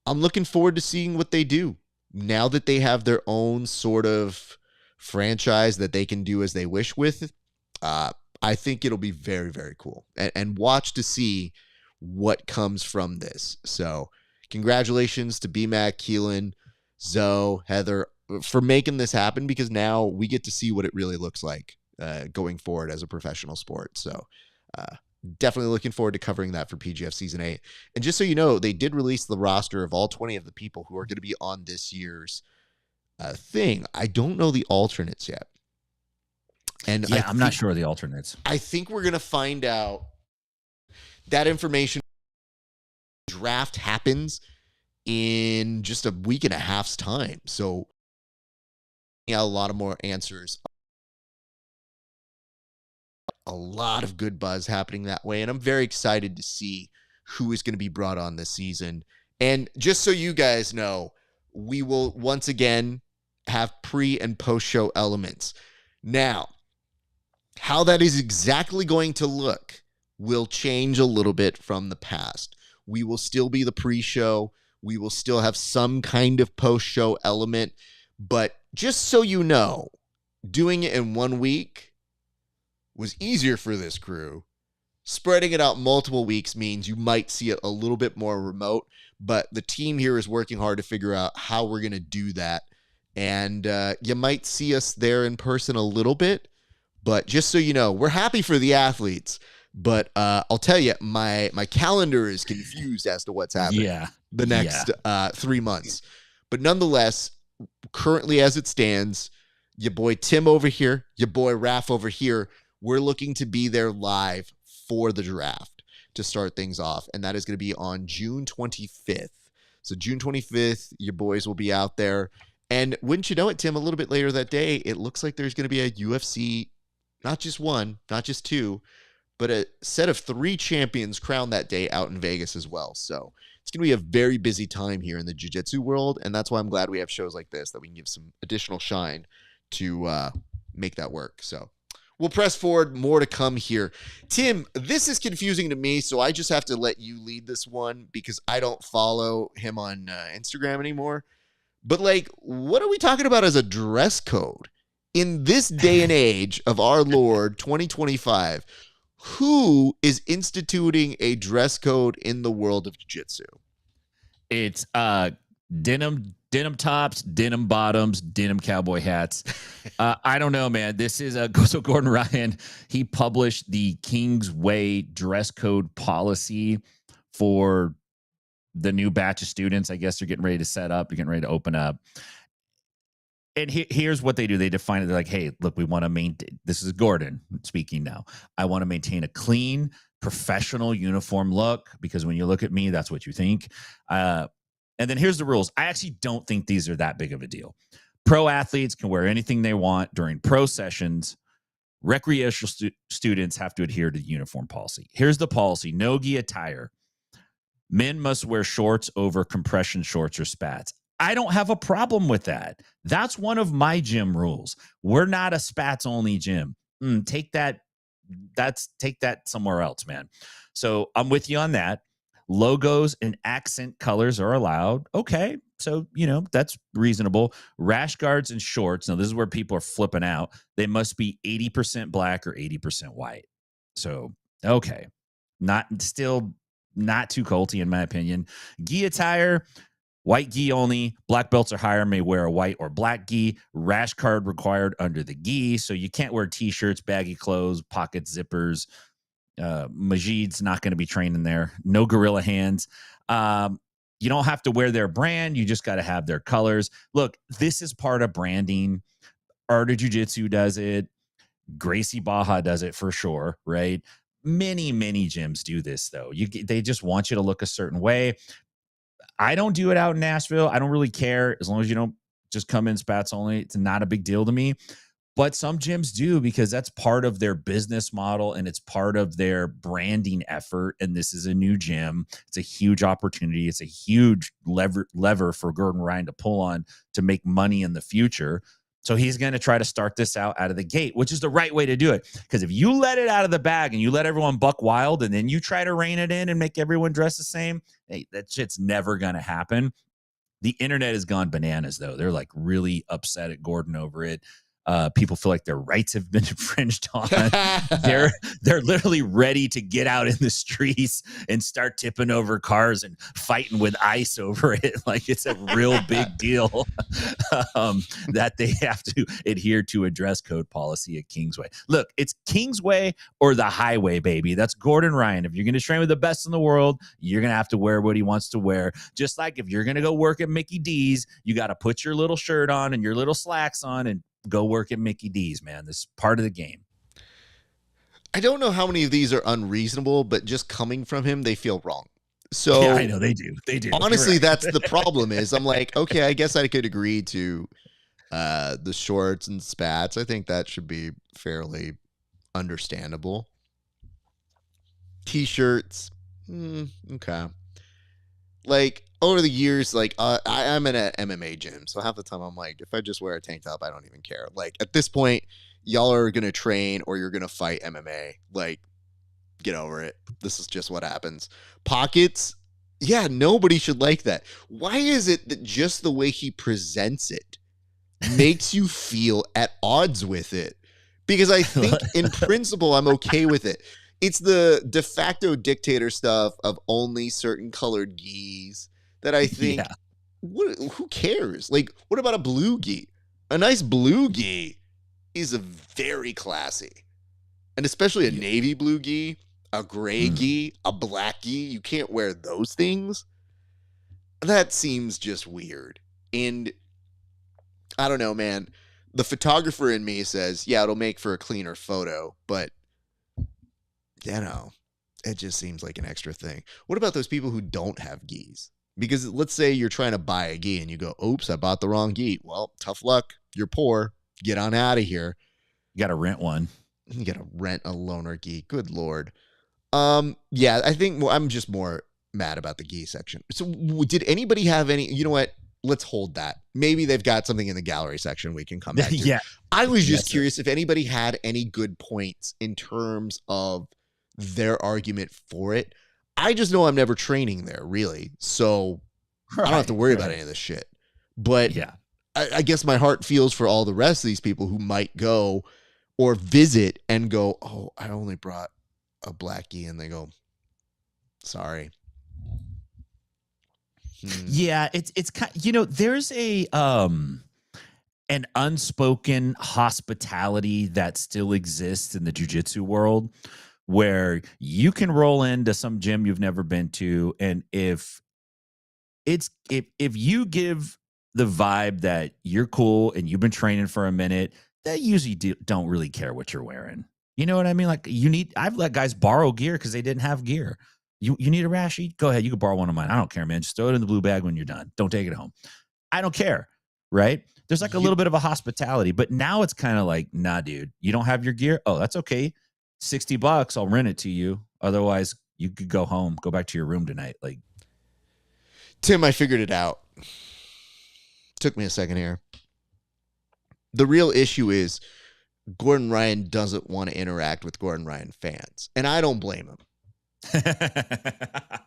I'm looking forward to seeing what they do now that they have their own sort of franchise that they can do as they wish with. I think it'll be very, very cool, and watch to see what comes from this. So congratulations to BMAC, Keelan, Zoe, Heather for making this happen, because now we get to see what it really looks like going forward as a professional sport. So definitely looking forward to covering that for PGF Season 8. And just so you know, they did release the roster of all 20 of the people who are going to be on this year's thing. I don't know the alternates yet. And
yeah, I'm not sure of the alternates.
I think we're going to find out that information. Draft happens in just a week and a half's time. So yeah, a lot of more answers. A lot of good buzz happening that way. And I'm very excited to see who is going to be brought on this season. And just so you guys know, we will once again have pre and post show elements. Now, how that is exactly going to look will change a little bit from the past. We will still be the pre-show. We will still have some kind of post-show element. But just so you know, doing it in 1 week was easier for this crew Spreading it out multiple weeks means you might see it a little bit more remote, but the team here is working hard to figure out how we're going to do that. And you might see us there in person a little bit, but just so you know, we're happy for the athletes. But I'll tell you, my calendar is confused as to what's happening the next 3 months. But nonetheless, currently as it stands, your boy Tim over here, your boy Raf over here, we're looking to be there live for the draft to start things off. And that is going to be on June 25th. So June 25th, your boys will be out there. And wouldn't you know it, Tim, a little bit later that day, it looks like there's going to be a UFC, not just one, not just two, but a set of 3 champions crowned that day out in Vegas as well. So it's going to be a very busy time here in the jiu-jitsu world. And that's why I'm glad we have shows like this that we can give some additional shine to make that work. So we'll press forward. More to come here. Tim, this is confusing to me, so I just have to let you lead this one because I don't follow him on Instagram anymore. But, like, what are we talking about as a dress code? In this day and age of our Lord, 2025, who is instituting a dress code in the world of jiu-jitsu?
It's denim tops, denim bottoms, denim cowboy hats. I don't know, man. This is so Gordon Ryan. He published the Kingsway dress code policy for the new batch of students. I guess they're getting ready to set up. They're getting ready to open up. And here's what they do. They define it. They're like, hey, look, we want to maintain. This is Gordon speaking now. I want to maintain a clean, professional uniform look because when you look at me, that's what you think. And then here's the rules. I actually don't think these are that big of a deal. Pro athletes can wear anything they want during pro sessions. Recreational students have to adhere to the uniform policy. Here's the policy. No gi attire. Men must wear shorts over compression shorts or spats. I don't have a problem with that. That's one of my gym rules. We're not a spats only gym. Take that somewhere else, man. So I'm with you on that. Logos and accent colors are allowed. Okay. So, that's reasonable. Rash guards and shorts. Now, this is where people are flipping out. They must be 80% black or 80% white. So, okay. Not too culty in my opinion. Gi attire, white gi only. Black belts or higher may wear a white or black gi. Rash card required under the gi. So you can't wear t-shirts, baggy clothes, pocket zippers. Majid's not going to be training there. No gorilla hands. You don't have to wear their brand. You just got to have their colors. Look, this is part of branding. Art of Jiu-Jitsu does it. Gracie Baja does it for sure, right? Many gyms do this, though. They just want you to look a certain way. I don't do it out in Nashville. I don't really care as long as you don't just come in spats only. It's not a big deal to me. But some gyms do because that's part of their business model and it's part of their branding effort. And this is a new gym. It's a huge opportunity. It's a huge lever for Gordon Ryan to pull on to make money in the future. So he's going to try to start this out of the gate, which is the right way to do it. Because if you let it out of the bag and you let everyone buck wild and then you try to rein it in and make everyone dress the same, hey, that shit's never going to happen. The internet has gone bananas, though. They're like really upset at Gordon over it. People feel like their rights have been infringed on. They're literally ready to get out in the streets and start tipping over cars and fighting with ice over it. Like it's a real big deal that they have to adhere to a dress code policy at Kingsway. Look, it's Kingsway or the highway, baby. That's Gordon Ryan. If you're going to train with the best in the world, you're going to have to wear what he wants to wear. Just like if you're going to go work at Mickey D's, you got to put your little shirt on and your little slacks on and go work at Mickey D's, man. This is part of the game.
I don't know how many of these are unreasonable, but just coming from him, they feel wrong. So
yeah, I know they do. They do.
Honestly, that's the problem is I'm like, okay, I guess I could agree to the shorts and spats. I think that should be fairly understandable. T-shirts. Okay. Like over the years, like I'm in an MMA gym, so half the time I'm like, if I just wear a tank top, I don't even care. Like at this point, y'all are gonna train or you're gonna fight MMA. Like, get over it. This is just what happens. Pockets, yeah, nobody should like that. Why is it that just the way he presents it makes you feel at odds with it? Because I think in principle, I'm okay with it. it's the de facto dictator stuff of only certain colored gis that I think,
Yeah.
who cares? Like, what about a blue gi? A nice blue gi is a very classy. And especially a navy blue gi, a gray gi, a black gi. You can't wear those things. That seems just weird. And I don't know, man. The photographer in me says, yeah, it'll make for a cleaner photo, but you know, it just seems like an extra thing. What about those people who don't have gis? Because let's say you're trying to buy a gi and you go, oops, I bought the wrong gi. Well, tough luck. You're poor. Get on out of here.
You got to rent one.
You got to rent a loaner gi. Good Lord. Yeah, I think I'm just more mad about the gi section. So did anybody have any, you know what? Let's hold that. Maybe they've got something in the gallery section we can come back to.
Yeah.
I was just curious if anybody had any good points in terms of their argument for it. I just know I'm never training there, really. So I don't have to worry about any of this shit. But
yeah,
I guess my heart feels for all the rest of these people who might go or visit and go, oh, I only brought a black gi, and they go, sorry.
Yeah, it's kind, you know, there's a an unspoken hospitality that still exists in the jiu-jitsu world where you can roll into some gym you've never been to, and if you give the vibe that you're cool and you've been training for a minute, they usually don't really care what you're wearing. You know what I mean? Like I've let guys borrow gear because they didn't have gear. You need a rashi? Go ahead. You can borrow one of mine. I don't care, man. Just throw it in the blue bag when you're done. Don't take it home. I don't care. Right? There's like a little bit of a hospitality, but now it's kind of like, nah, dude, you don't have your gear? Oh, that's okay. $60, I'll rent it to you. Otherwise, you could go home, go back to your room tonight. Like,
Tim, I figured it out. Took me a second here. The real issue is Gordon Ryan doesn't want to interact with Gordon Ryan fans, and I don't blame him.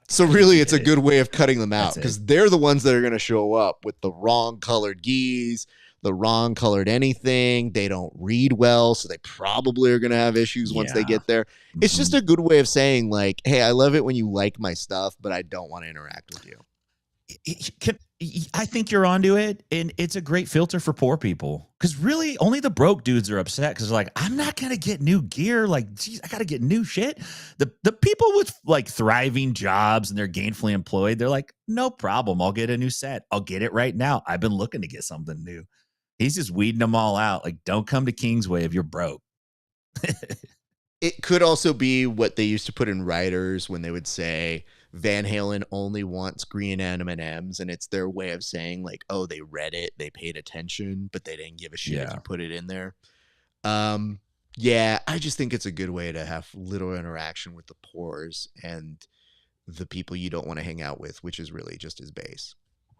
So really, it's a good way of cutting them out because they're the ones that are going to show up with the wrong colored gis, the wrong colored anything. They don't read well, so they probably are going to have issues once they get there. It's just a good way of saying, like, hey, I love it when you like my stuff, but I don't want to interact with you.
I think you're onto it, and it's a great filter for poor people because really only the broke dudes are upset because they're like, I'm not gonna get new gear. Like, geez, I gotta get new shit. The people with like thriving jobs and they're gainfully employed, they're like, no problem, I'll get a new set. I'll get it right now. I've been looking to get something new. He's just weeding them all out. Like, don't come to Kingsway if you're broke.
It could also be what they used to put in writers when they would say Van Halen only wants green M&Ms, and it's their way of saying, like, oh, they read it, they paid attention, but they didn't give a shit if you put it in there. Yeah, I just think it's a good way to have little interaction with the poors and the people you don't want to hang out with, which is really just his base.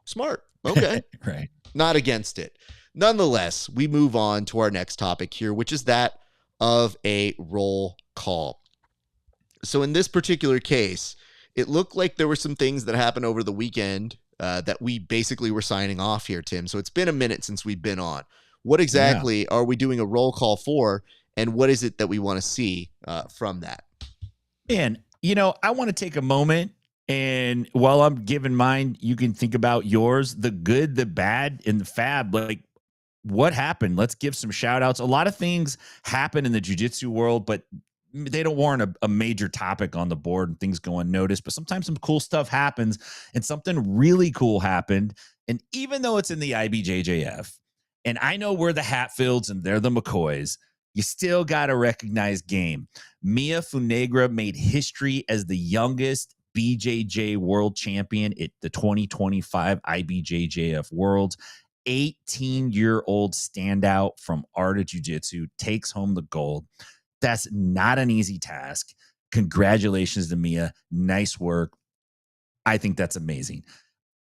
Smart. Okay.
Right.
Not against it. Nonetheless, we move on to our next topic here, which is that of a roll call. So in this particular case, it looked like there were some things that happened over the weekend that we basically were signing off here, Tim. So it's been a minute since we've been on. What exactly are we doing a roll call for, and what is it that we want to see from that?
Man, you know, I want to take a moment, and while I'm giving mine, you can think about yours, the good, the bad, and the fab. Like, what happened? Let's give some shout outs. A lot of things happen in the jiu-jitsu world, but they don't warrant a major topic on the board and things go unnoticed. But sometimes some cool stuff happens, and something really cool happened. And even though it's in the IBJJF, and I know we're the Hatfields and they're the McCoys, you still got to recognize game. Mia Funegra made history as the youngest BJJ world champion at the 2025 IBJJF Worlds. 18-year-old standout from Art of Jiu-Jitsu takes home the gold. That's not an easy task. Congratulations to Mia. Nice work. I think that's amazing.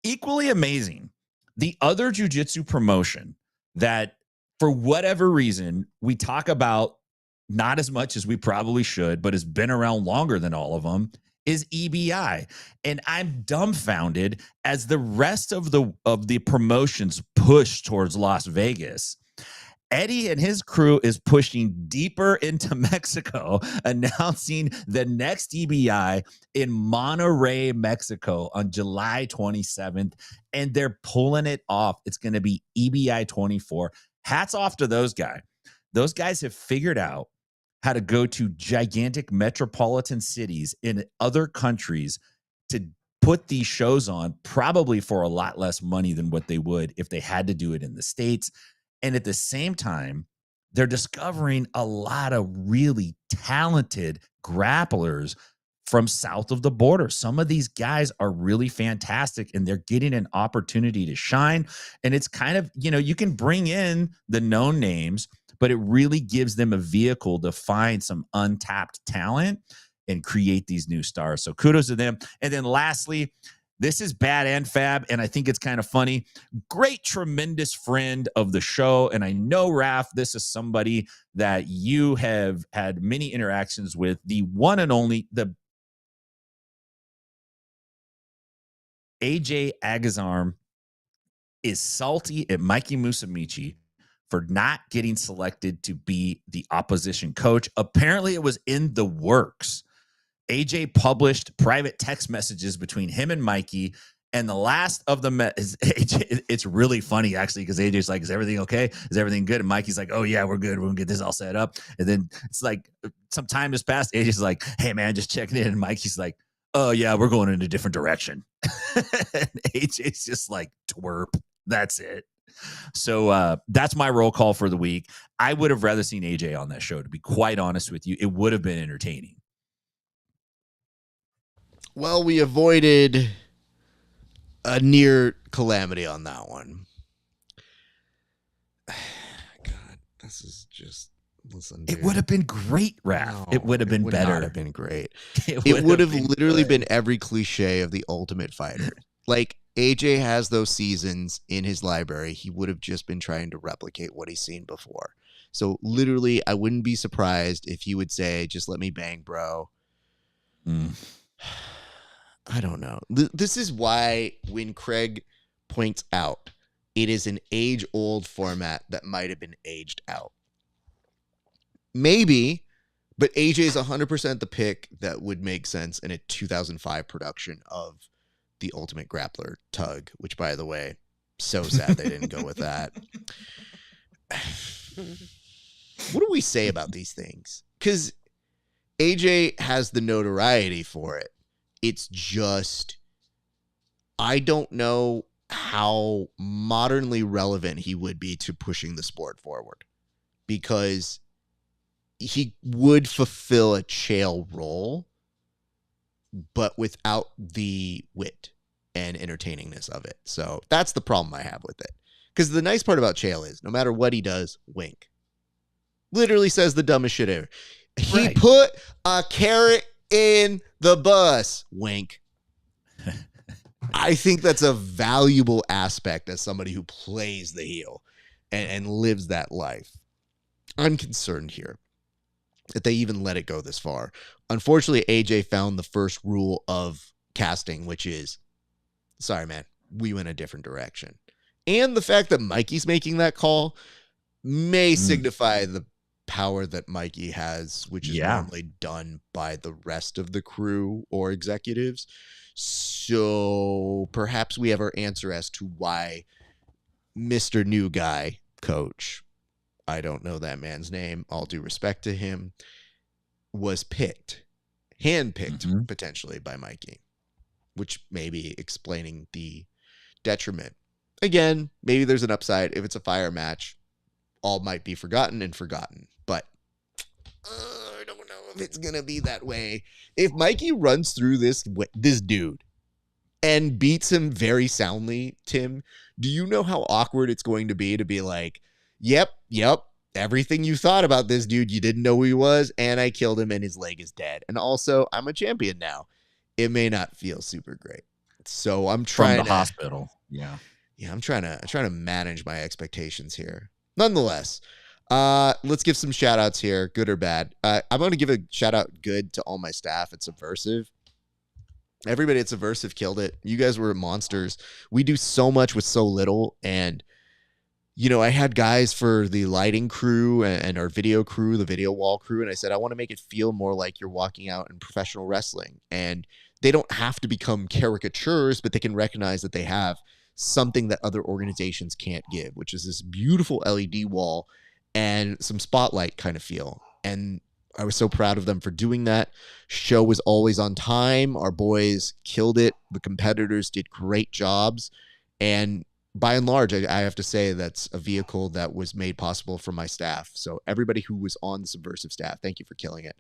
Equally amazing, the other jiu-jitsu promotion that, for whatever reason, we talk about not as much as we probably should, but has been around longer than all of them, is EBI. And I'm dumbfounded as the rest of the promotions push towards Las Vegas. Eddie and his crew is pushing deeper into Mexico, announcing the next EBI in Monterrey, Mexico on July 27th, and they're pulling it off. It's going to be EBI 24. Hats off to those guys. Those guys have figured out how to go to gigantic metropolitan cities in other countries to put these shows on, probably for a lot less money than what they would if they had to do it in the States. And at the same time, they're discovering a lot of really talented grapplers from south of the border. Some of these guys are really fantastic, and they're getting an opportunity to shine. And it's kind of, you can bring in the known names, but it really gives them a vehicle to find some untapped talent and create these new stars. So kudos to them. And then lastly, this is Bad and Fab, and I think it's kind of funny. Great, tremendous friend of the show. And I know, Raf, this is somebody that you have had many interactions with. The one and only, the AJ Agazarm is salty at Mikey Musumeci for not getting selected to be the opposition coach. Apparently, it was in the works. AJ published private text messages between him and Mikey, and the last of them is AJ. It's really funny, actually, because AJ's like, is everything okay? Is everything good? And Mikey's like, oh, yeah, we're good. We're going to get this all set up. And then it's like some time has passed. AJ's like, hey, man, just checking in. And Mikey's like, oh, yeah, we're going in a different direction. And AJ's just like, twerp. That's it. So that's my roll call for the week. I would have rather seen AJ on that show, to be quite honest with you. It would have been entertaining.
Well, we avoided a near calamity on that one. God, this is just, listen, dude.
It would have been great, Raf. No, it would have been better. It would
have been great. It would have literally been every cliche of the Ultimate Fighter. Like, AJ has those seasons in his library. He would have just been trying to replicate what he's seen before. So literally, I wouldn't be surprised if he would say, just let me bang, bro. I don't know. This is why when Craig points out it is an age-old format that might have been aged out. Maybe, but AJ is 100% the pick that would make sense in a 2005 production of The Ultimate Grappler Tug, which, by the way, so sad they didn't go with that. What do we say about these things? Because AJ has the notoriety for it. It's just, I don't know how modernly relevant he would be to pushing the sport forward, because he would fulfill a Chael role, but without the wit and entertainingness of it. So that's the problem I have with it. Because the nice part about Chael is no matter what he does, wink. Literally says the dumbest shit ever. He put a carrot in the bus. Wink. I think that's a valuable aspect as somebody who plays the heel and lives that life. I'm concerned here that they even let it go this far. Unfortunately, AJ found the first rule of casting, which is, sorry, man, we went a different direction. And the fact that Mikey's making that call may signify the power that Mikey has, which is normally done by the rest of the crew or executives. So perhaps we have our answer as to why Mr. New Guy Coach, I don't know that man's name, all due respect to him, was picked, handpicked potentially by Mikey, which may be explaining the detriment. Again, maybe there's an upside. If it's a fire match, all might be forgotten. But I don't know if it's going to be that way. If Mikey runs through this dude and beats him very soundly, Tim, do you know how awkward it's going to be like, yep, everything you thought about this dude, you didn't know who he was, and I killed him and his leg is dead. And also, I'm a champion now. It may not feel super great. So I'm trying
from the hospital. Yeah,
I'm trying to manage my expectations here. Nonetheless, let's give some shout outs here, good or bad. I'm going to give a shout out good to all my staff at Subversive. Everybody at Subversive killed it. You guys were monsters. We do so much with so little, and I had guys for the lighting crew and our video crew, the video wall crew, and I said, I want to make it feel more like you're walking out in professional wrestling. And they don't have to become caricatures, but they can recognize that they have something that other organizations can't give, which is this beautiful LED wall and some spotlight kind of feel. And I was so proud of them for doing that. Show was always on time. Our boys killed it. The competitors did great jobs. And by and large, I have to say that's a vehicle that was made possible for my staff. So everybody who was on the Subversive staff, thank you for killing it.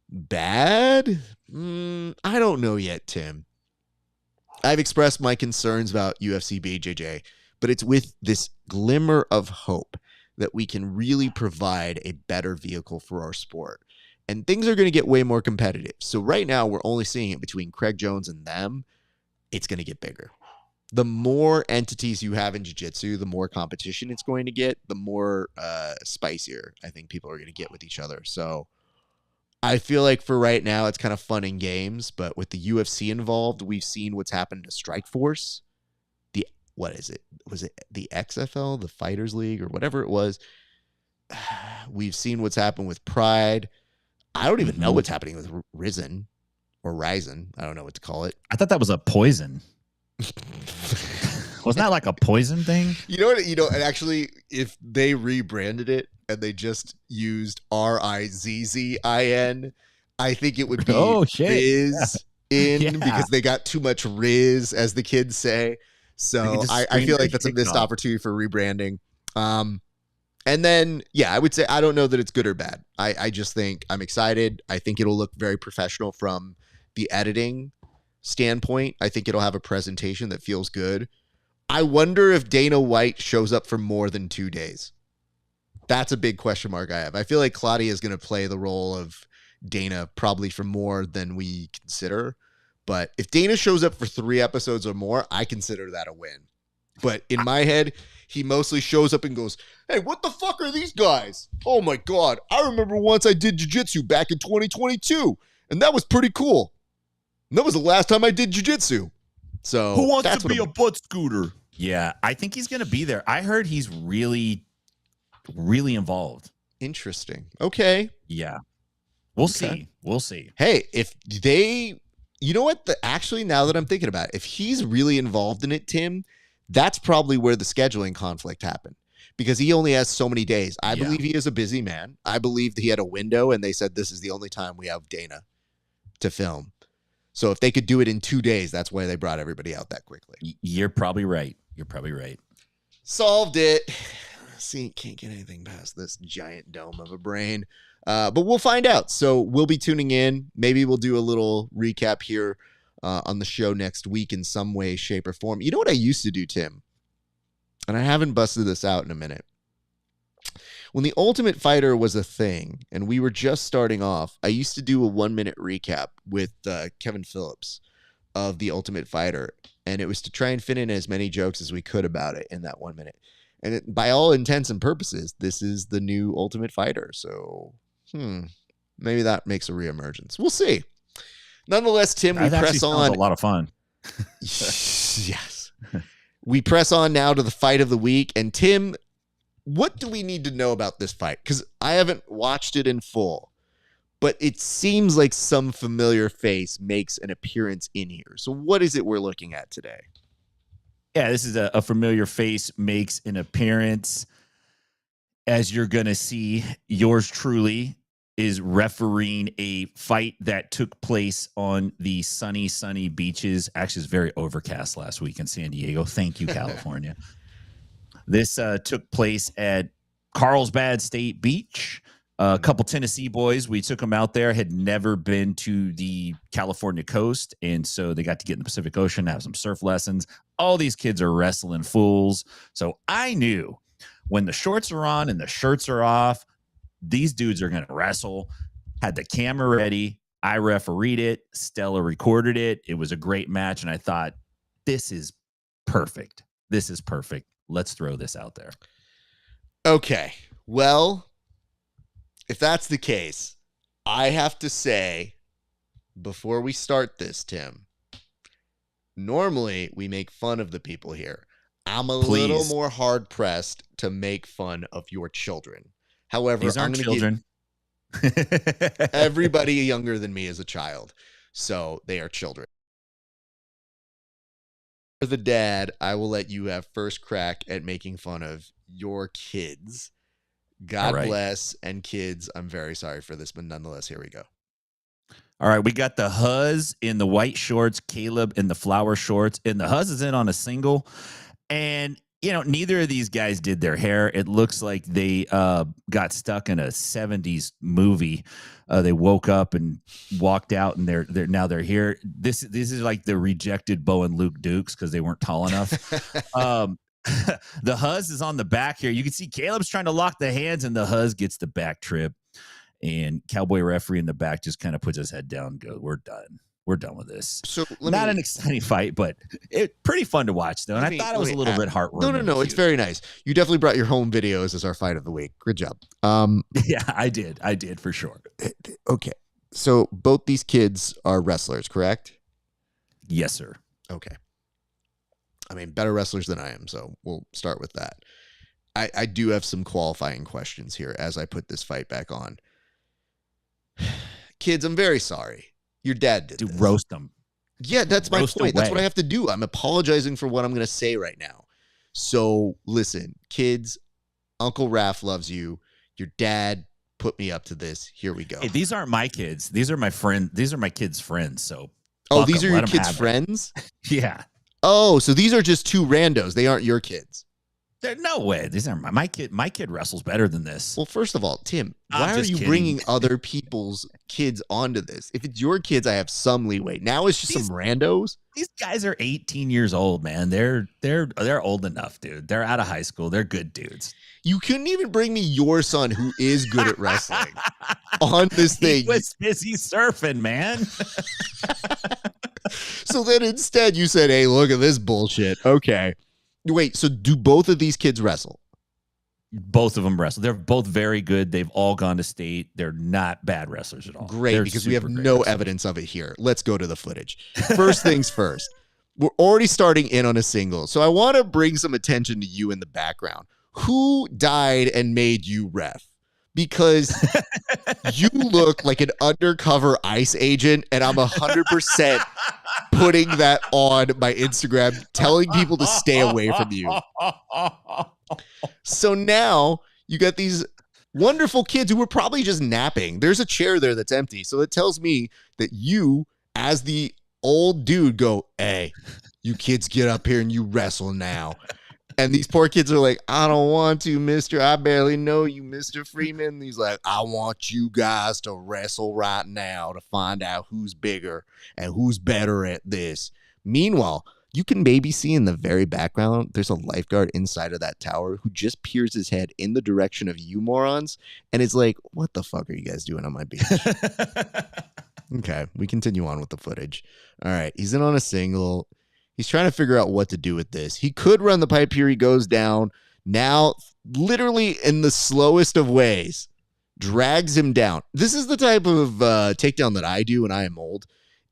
Bad? I don't know yet, Tim. I've expressed my concerns about UFC BJJ, but it's with this glimmer of hope that we can really provide a better vehicle for our sport. And things are going to get way more competitive. So right now, we're only seeing it between Craig Jones and them. It's going to get bigger. The more entities you have in jiu-jitsu, the more competition it's going to get, the more spicier I think people are going to get with each other. So I feel like for right now, it's kind of fun and games, but with the UFC involved, we've seen what's happened to Strikeforce. What is it? Was it the XFL, the Fighters League, or whatever it was? We've seen what's happened with Pride. I don't even know what's happening with Risen or Ryzen. I don't know what to call it.
I thought that was a poison. Wasn't that like a poison thing?
You know what? And actually, if they rebranded it and they just used RIZZIN, I think it would be Riz in because they got too much Riz, as the kids say. So I feel like that's a missed opportunity for rebranding. And then, I would say I don't know that it's good or bad. I just think I'm excited. I think it'll look very professional from the editing standpoint. I think it'll have a presentation that feels good. I wonder if Dana White shows up for more than 2 days. That's a big question mark I have. I feel like Claudia is going to play the role of Dana probably for more than we consider. But if Dana shows up for 3 episodes or more, I consider that a win. But in my head, he mostly shows up and goes, hey, what the fuck are these guys? Oh my God. I remember once I did jiu-jitsu back in 2022, and that was pretty cool. And that was the last time I did jiu-jitsu. So
who wants to be a butt scooter? Yeah, I think he's going to be there. I heard he's really, really involved.
Interesting. Okay.
Yeah. We'll see. We'll see.
Hey, if they... You know what? Actually, now that I'm thinking about it, if he's really involved in it, Tim, that's probably where the scheduling conflict happened because he only has so many days. I believe he is a busy man. I believe that he had a window and they said, this is the only time we have Dana to film. So if they could do it in 2 days, that's why they brought everybody out that quickly.
You're probably right.
Solved it. See, can't get anything past this giant dome of a brain. But we'll find out. So we'll be tuning in. Maybe we'll do a little recap here on the show next week in some way, shape, or form. You know what I used to do, Tim? And I haven't busted this out in a minute. When the Ultimate Fighter was a thing and we were just starting off, I used to do a 1-minute recap with Kevin Phillips of the Ultimate Fighter. And it was to try and fit in as many jokes as we could about it in that 1 minute. And by all intents and purposes, this is the new Ultimate Fighter. So... maybe that makes a reemergence. We'll see. Nonetheless, Tim, we press on.
A lot of fun.
Yes. We press on now to the fight of the week. And Tim, what do we need to know about this fight? Because I haven't watched it in full, but it seems like some familiar face makes an appearance in here. So what is it we're looking at today?
Yeah, this is a familiar face makes an appearance. As you're going to see, yours truly is refereeing a fight that took place on the sunny beaches. Actually, it's very overcast last week in San Diego. Thank you, California. This took place at Carlsbad State Beach. A couple Tennessee boys, we took them out there, had never been to the California coast, and so they got to get in the Pacific Ocean, have some surf lessons. All these kids are wrestling fools. So I knew when the shorts are on and the shirts are off, these dudes are going to wrestle. Had the camera ready. I refereed it. Stella recorded it. It was a great match, and I thought, this is perfect. This is perfect. Let's throw this out there.
Okay. Well, if that's the case, I have to say, before we start this, Tim, normally we make fun of the people here. I'm a little
Please.
more hard pressed to make fun of your children. However,
These aren't children.
Everybody younger than me is a child, so they are children. For the dad, I will let you have first crack at making fun of your kids. God bless, and kids, I'm very sorry for this, but nonetheless, here we go.
All right, we got the Huzz in the white shorts, Caleb in the flower shorts, and the Huzz is in on a single. And, you know, neither of these guys did their hair. It looks like they got stuck in a 70s movie. They woke up and walked out, and they're here. This is like the rejected Bo and Luke Dukes because they weren't tall enough. The Huzz is on the back here. You can see Caleb's trying to lock the hands, and the Huzz gets the back trip. And Cowboy referee in the back just kind of puts his head down and goes, "We're done. We're done with this."
So
not an exciting fight, but pretty fun to watch, though. And I thought it was a little bit heartwarming.
No. It's very nice. You definitely brought your home videos as our fight of the week. Good job.
Yeah, I did for sure.
Okay. So both these kids are wrestlers, correct?
Yes, sir.
Okay. I mean, better wrestlers than I am, so we'll start with that. I do have some qualifying questions here as I put this fight back on. Kids, I'm very sorry. Your dad did this.
Roast them.
Yeah, that's my point. Away. That's what I have to do. I'm apologizing for what I'm going to say right now. So listen, kids, Uncle Raph loves you. Your dad put me up to this. Here we go.
Hey, these aren't my kids. These are my friends. These are my kids' friends. So,
these are your kids' friends?
Yeah.
Oh, so these are just two randos. They aren't your kids.
No way. These are my kid. My kid wrestles better than this.
Well, first of all, Tim, why are you bringing other people's kids onto this? If it's your kids, I have some leeway. Now it's just some randos.
These guys are 18 years old, man. They're old enough, dude. They're out of high school. They're good dudes.
You couldn't even bring me your son, who is good at wrestling, on this thing.
He was busy surfing, man.
So then instead you said, "Hey, look at this bullshit." Okay. Wait, so do both of these kids wrestle?
Both of them wrestle. They're both very good. They've all gone to state. They're not bad wrestlers at all.
Great, because we have no evidence of it here. Let's go to the footage. First things first. We're already starting in on a single, so I want to bring some attention to you in the background. Who died and made you ref? Because you look like an undercover ICE agent, and I'm 100% putting that on my Instagram, telling people to stay away from you. So now you got these wonderful kids who were probably just napping. There's a chair there that's empty. So it tells me that you, as the old dude, go, "Hey, you kids get up here and you wrestle now." And these poor kids are like, "I don't want to, mister. I barely know you, Mr. Freeman." And he's like, "I want you guys to wrestle right now to find out who's bigger and who's better at this." Meanwhile, you can maybe see in the very background, there's a lifeguard inside of that tower who just peers his head in the direction of you morons and is like, "What the fuck are you guys doing on my beach?" Okay, we continue on with the footage. All right, he's in on a single. He's trying to figure out what to do with this. He could run the pipe here. He goes down. Now, literally in the slowest of ways, drags him down. This is the type of takedown that I do when I am old.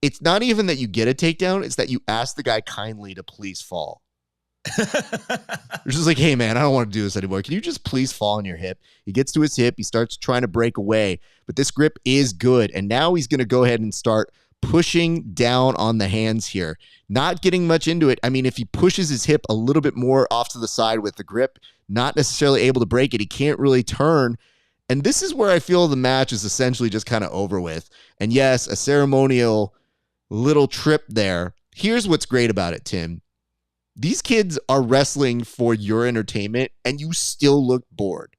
It's not even that you get a takedown. It's that you ask the guy kindly to please fall. It's just like, "Hey, man, I don't want to do this anymore. Can you just please fall on your hip?" He gets to his hip. He starts trying to break away. But this grip is good. And now he's going to go ahead and start pushing down on the hands here. Not getting much into it. I mean, if he pushes his hip a little bit more off to the side with the grip, not necessarily able to break it, he can't really turn. And this is where I feel the match is essentially just kind of over with. And yes, a ceremonial little trip there. Here's what's great about it, Tim. These kids are wrestling for your entertainment, and you still look bored.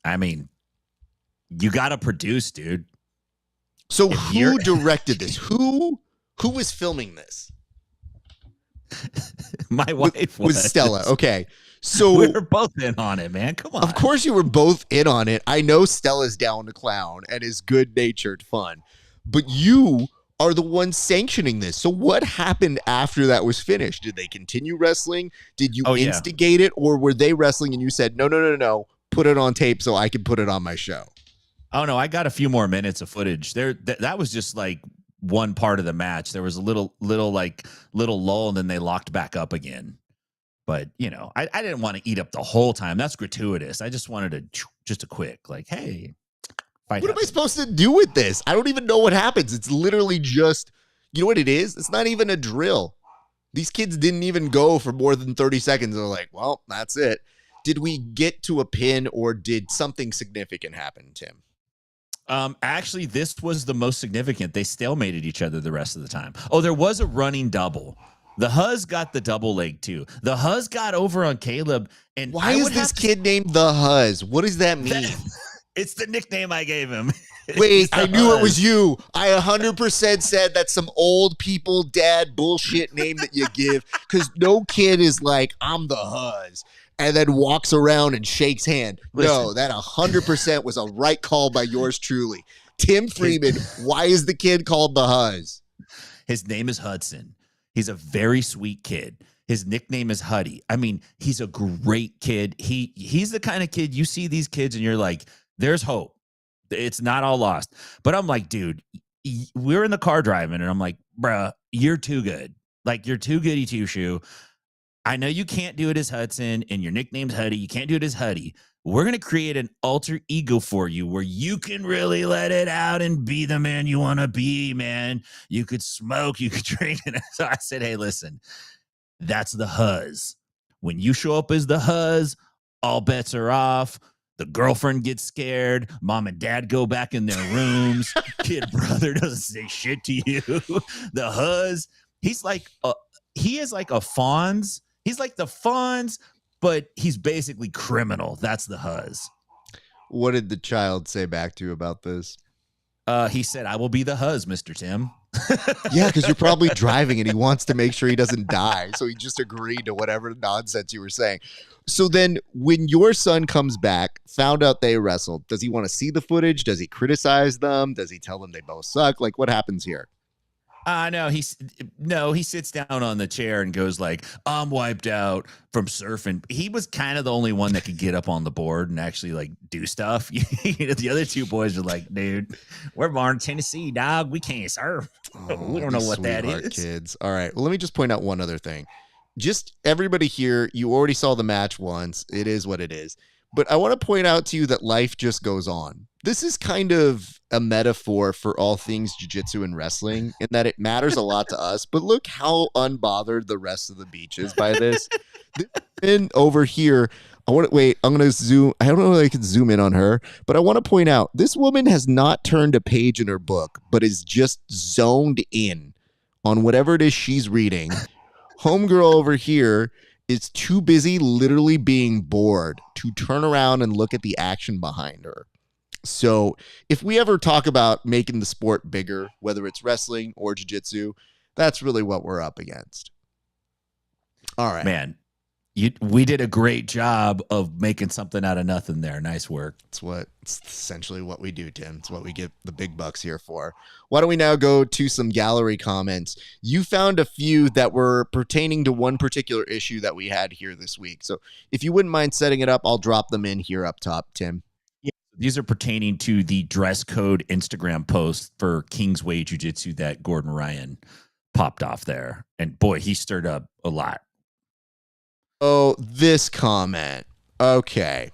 I mean, you got to produce, dude.
So who directed this? Who was filming this?
My wife
was Stella. Okay. So
we were both in on it, man. Come on.
Of course you were both in on it. I know Stella's down to clown and is good-natured fun. But you are the one sanctioning this. So what happened after that was finished? Did they continue wrestling? Did you instigate it? Or were they wrestling and you said, no, put it on tape so I can put it on my show?
Oh, no, I got a few more minutes of footage. That was just like one part of the match. There was a little lull, and then they locked back up again. But, you know, I didn't want to eat up the whole time. That's gratuitous. I just wanted just a quick, like, hey,
what am I supposed to do with this? I don't even know what happens. It's literally just, you know what it is? It's not even a drill. These kids didn't even go for more than 30 seconds. They're like, well, that's it. Did we get to a pin, or did something significant happen, Tim?
Actually, this was the most significant. They stalemated each other the rest of the time. Oh, there was a running double. The Huz got the double leg too. The Huz got over on Caleb. And
why is this kid named the Huz? What does that mean?
It's the nickname I gave him.
Wait, I knew it was you. I 100% said that's some old people dad bullshit name that you give, because no kid is like, I'm the Huz, and then walks around and shakes hand. No, that 100% was a right call by yours truly. Tim Freeman, why is the kid called the Huz?
His name is Hudson. He's a very sweet kid. His nickname is Huddy. I mean, he's a great kid. He's the kind of kid, you see these kids and you're like, there's hope. It's not all lost. But I'm like, dude, we're in the car driving, and I'm like, bruh, you're too good. Like, you're too goody two-shoe. I know you can't do it as Hudson, and your nickname's Huddy. You can't do it as Huddy. We're going to create an alter ego for you where you can really let it out and be the man you want to be, man. You could smoke, you could drink. And so I said, hey, listen, that's the Huz. When you show up as the Huz, all bets are off. The girlfriend gets scared. Mom and dad go back in their rooms. Kid brother doesn't say shit to you. The Huz, he is like a Fonz. He's like the Fonz, but he's basically criminal. That's the Huz.
What did the child say back to you about this?
He said, I will be the Huz, Mr. Tim.
Yeah, because you're probably driving and he wants to make sure he doesn't die. So he just agreed to whatever nonsense you were saying. So then when your son comes back, found out they wrestled, does he want to see the footage? Does he criticize them? Does he tell them they both suck? Like, what happens here?
No, he sits down on the chair and goes like, I'm wiped out from surfing. He was kind of the only one that could get up on the board and actually like do stuff. The other two boys are like, dude, we're born in Tennessee, dog. We can't surf. We don't know what that is.
Kids. All right. Well, let me just point out one other thing. Just everybody here, you already saw the match once. It is what it is. But I want to point out to you that life just goes on. This is kind of a metaphor for all things jiu-jitsu and wrestling in that it matters a lot to us. But look how unbothered the rest of the beach is by this. And over here, I'm going to zoom. I don't know if I can zoom in on her, but I want to point out this woman has not turned a page in her book, but is just zoned in on whatever it is she's reading. Homegirl over here is too busy literally being bored to turn around and look at the action behind her. So if we ever talk about making the sport bigger, whether it's wrestling or jiu-jitsu, that's really what we're up against. All right.
Man, we did a great job of making something out of nothing there. Nice work.
It's essentially what we do, Tim. It's what we get the big bucks here for. Why don't we now go to some gallery comments? You found a few that were pertaining to one particular issue that we had here this week. So if you wouldn't mind setting it up, I'll drop them in here up top, Tim.
Yeah, these are pertaining to the dress code Instagram post for Kingsway Jiu-Jitsu that Gordon Ryan popped off there. And boy, he stirred up a lot.
Oh, this comment. Okay.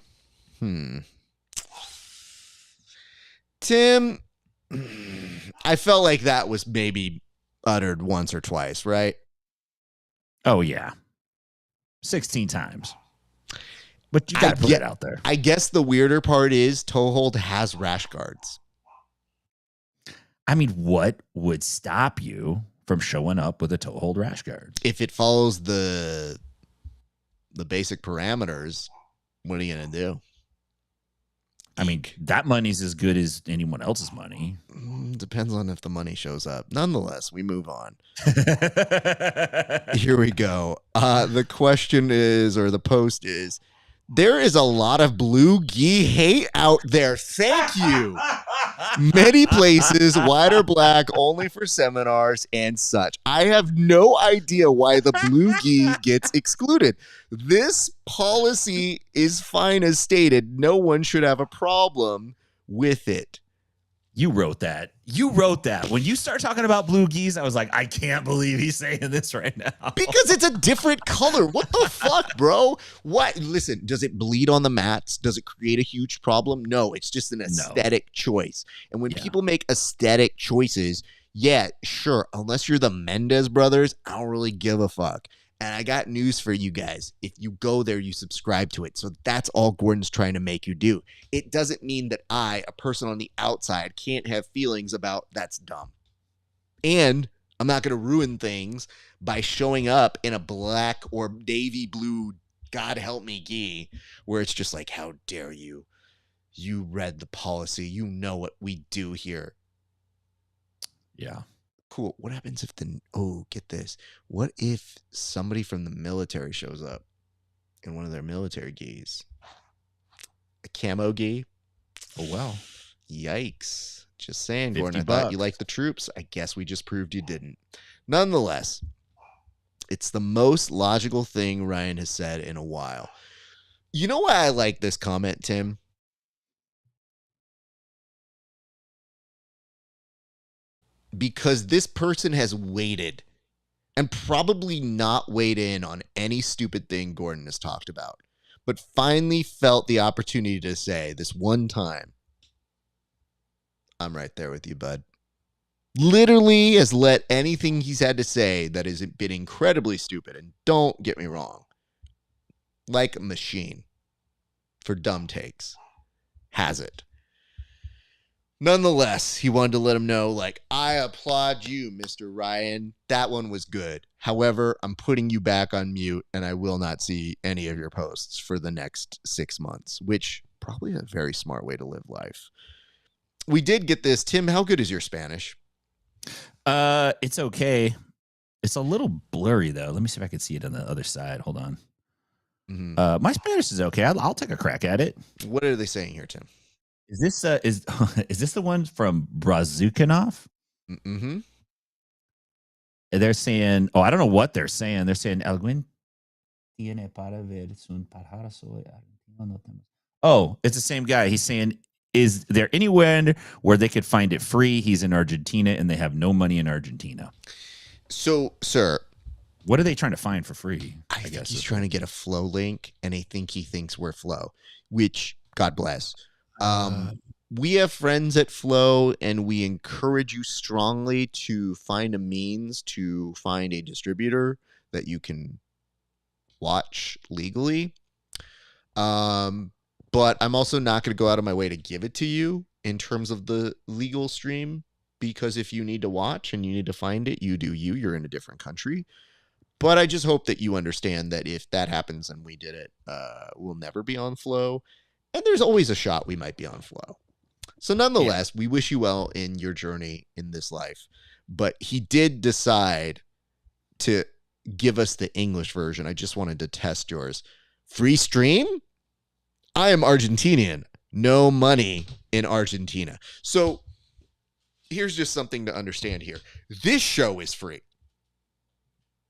Tim, I felt like that was maybe uttered once or twice, right?
Oh, yeah. 16 times. But you got to put it out there.
I guess the weirder part is toe hold has rash guards.
I mean, what would stop you from showing up with a toe hold rash guard?
If it follows the basic parameters, what are you going to do?
I mean, that money's as good as anyone else's money.
Depends on if the money shows up. Nonetheless, we move on. Here we go. The question is, or the post is, there is a lot of blue gi hate out there. Thank you. Many places, white or black, only for seminars and such. I have no idea why the blue gi gets excluded. This policy is fine as stated. No one should have a problem with it.
You wrote that. You wrote that. When you start talking about blue geese, I was like, I can't believe he's saying this right now.
Because it's a different color. What the fuck, bro? What? Listen, does it bleed on the mats? Does it create a huge problem? No, it's just an aesthetic choice. And when people make aesthetic choices, yeah, sure, unless you're the Mendez brothers, I don't really give a fuck. And I got news for you guys. If you go there, you subscribe to it. So that's all Gordon's trying to make you do. It doesn't mean that I, a person on the outside, can't have feelings about that's dumb. And I'm not going to ruin things by showing up in a black or navy blue, God help me, gi, where it's just like, how dare you? You read the policy. You know what we do here.
Yeah.
Cool. What happens if get this. What if somebody from the military shows up in one of their military gis? A camo gi?
Oh, well.
Yikes. Just saying, Gordon. I
$50.
thought you liked the troops. I guess we just proved you didn't. Nonetheless, it's the most logical thing Ryan has said in a while. You know why I like this comment, Tim? Because this person has waited and probably not weighed in on any stupid thing Gordon has talked about, but finally felt the opportunity to say this one time, I'm right there with you, bud. Literally has let anything he's had to say that has been incredibly stupid, and don't get me wrong, like a machine for dumb takes, has it. Nonetheless, he wanted to let him know, like, I applaud you, Mr. Ryan. That one was good. However, I'm putting you back on mute, and I will not see any of your posts for the next 6 months, which probably a very smart way to live life. We did get this. Tim, how good is your Spanish?
It's okay. It's a little blurry, though. Let me see if I can see it on the other side. Hold on. Mm-hmm. My Spanish is okay. I'll take a crack at it.
What are they saying here, Tim?
Is this is this the one from Brazukanov?
Mm-hmm.
They're saying, I don't know what they're saying. They're saying Alguien tiene para ver un pájaro soy argentino. Oh, it's the same guy. He's saying, is there anywhere where they could find it free? He's in Argentina and they have no money in Argentina.
So, sir,
what are they trying to find for free?
I guess he's trying to get a Flow link, and I think he thinks we're Flow, which God bless. We have friends at Flow, and we encourage you strongly to find a means to find a distributor that you can watch legally. But I'm also not going to go out of my way to give it to you in terms of the legal stream, because if you need to watch and you need to find it, you do you. You're in a different country. But I just hope that you understand that if that happens and we did it, we'll never be on Flow. And there's always a shot we might be on Flow. So nonetheless, we wish you well in your journey in this life. But he did decide to give us the English version. I just wanted to test yours. Free stream? I am Argentinian. No money in Argentina. So here's just something to understand here. This show is free.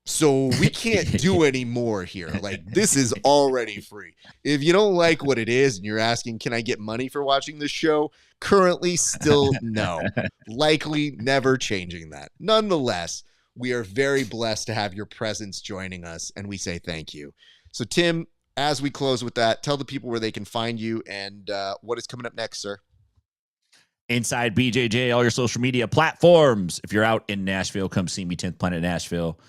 So we can't do any more here. Like, this is already free. If you don't like what it is and you're asking, can I get money for watching this show? Currently, still no. Likely never changing that. Nonetheless, we are very blessed to have your presence joining us, and we say thank you. So, Tim, as we close with that, tell the people where they can find you and what is coming up next, sir.
Inside BJJ, all your social media platforms. If you're out in Nashville, come see me, 10th Planet Nashville.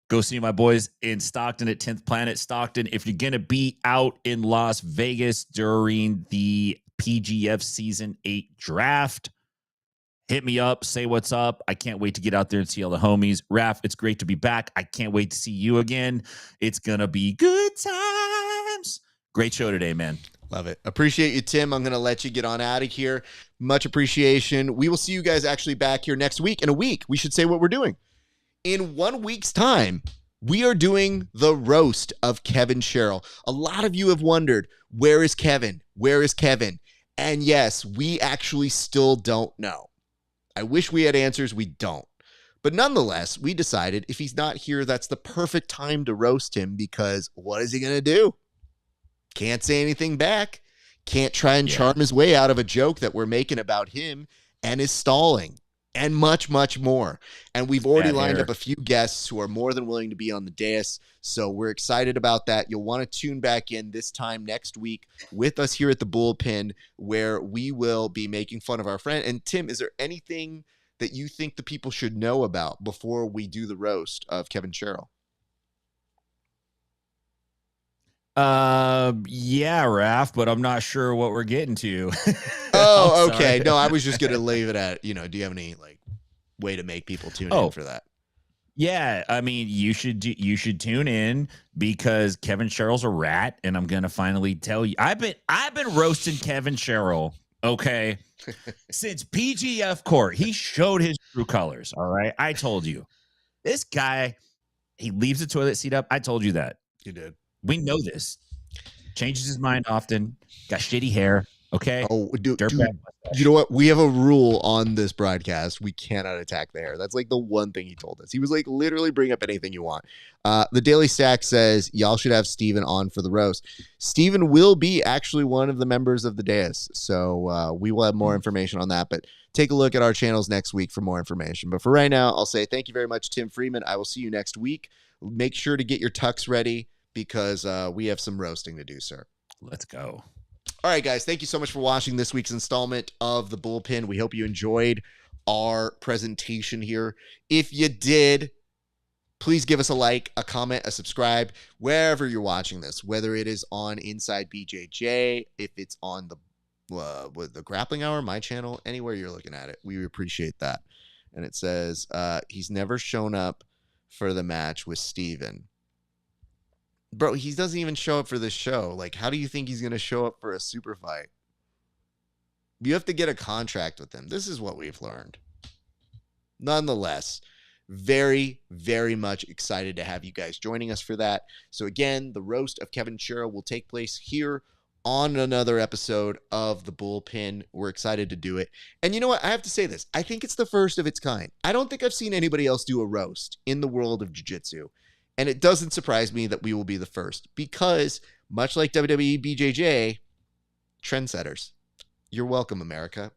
Go see my boys in Stockton at 10th Planet Stockton. If you're going to be out in Las Vegas during the PGF Season 8 draft, hit me up, say what's up. I can't wait to get out there and see all the homies. Raf, it's great to be back. I can't wait to see you again. It's going to be good times. Great show today, man.
Love it. Appreciate you, Tim. I'm going to let you get on out of here. Much appreciation. We will see you guys actually back here next week. In a week, we should say what we're doing. In 1 week's time, we are doing the roast of Kevin Sherrill. A lot of you have wondered, where is Kevin? Where is Kevin? And yes, we actually still don't know. I wish we had answers. We don't. But nonetheless, we decided if he's not here, that's the perfect time to roast him, because what is he going to do? Can't say anything back. Can't try and charm his way out of a joke that we're making about him. and is stalling and much, much more. And we've already lined up a few guests who are more than willing to be on the dais. So we're excited about that. You'll want to tune back in this time next week with us here at the Bullpen, where we will be making fun of our friend. And Tim, is there anything that you think the people should know about before we do the roast of Kevin Sherrill?
Yeah, Raph, but I'm not sure what we're getting to.
Oh, okay. No, I was just going to leave it at, do you have any way to make people tune in for that?
Yeah, I mean, you should tune in because Kevin Sherrill's a rat, and I'm gonna finally tell you. I've been roasting Kevin Sherrill, okay, since PGF Court. He showed his true colors. All right, I told you, this guy, he leaves the toilet seat up. I told you that.
You did.
We know this. Changes his mind often. Got shitty hair. Okay.
Oh, dude, you know what? We have a rule on this broadcast. We cannot attack the hair. That's the one thing he told us. He was literally bring up anything you want. The Daily Stack says y'all should have Steven on for the roast. Steven will be actually one of the members of the dais. So we will have more information on that. But take a look at our channels next week for more information. But for right now, I'll say thank you very much, Tim Freeman. I will see you next week. Make sure to get your tux ready because we have some roasting to do, sir.
Let's go.
All right, guys, thank you so much for watching this week's installment of The Bullpen. We hope you enjoyed our presentation here. If you did, please give us a like, a comment, a subscribe, wherever you're watching this, whether it is on Inside BJJ, if it's on the Grappling Hour, my channel, anywhere you're looking at it. We appreciate that. And it says he's never shown up for the match with Steven. Bro, he doesn't even show up for this show. How do you think he's going to show up for a super fight? You have to get a contract with him. This is what we've learned. Nonetheless, very, very much excited to have you guys joining us for that. So again, the roast of Kevin Sherrill will take place here on another episode of The Bullpen. We're excited to do it. And you know what? I have to say this. I think it's the first of its kind. I don't think I've seen anybody else do a roast in the world of jiu-jitsu. And it doesn't surprise me that we will be the first because, much like WWE BJJ, trendsetters. You're welcome, America.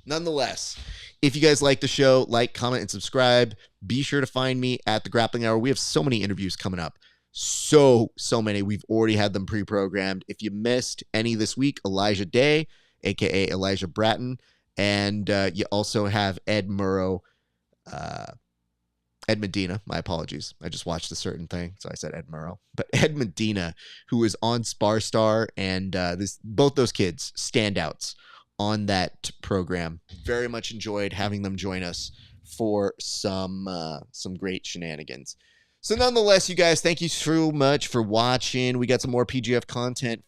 Nonetheless, if you guys like the show, like, comment, and subscribe. Be sure to find me at the Grappling Hour. We have so many interviews coming up. So many. We've already had them pre-programmed. If you missed any this week, Elijah Day, a.k.a. Elijah Bratton. And you also have Ed Murrow, Ed Medina, my apologies. I just watched a certain thing, so I said Ed Murrow. But Ed Medina, who is on Sparstar, and both those kids, standouts on that program. Very much enjoyed having them join us for some great shenanigans. So nonetheless, you guys, thank you so much for watching. We got some more PGF content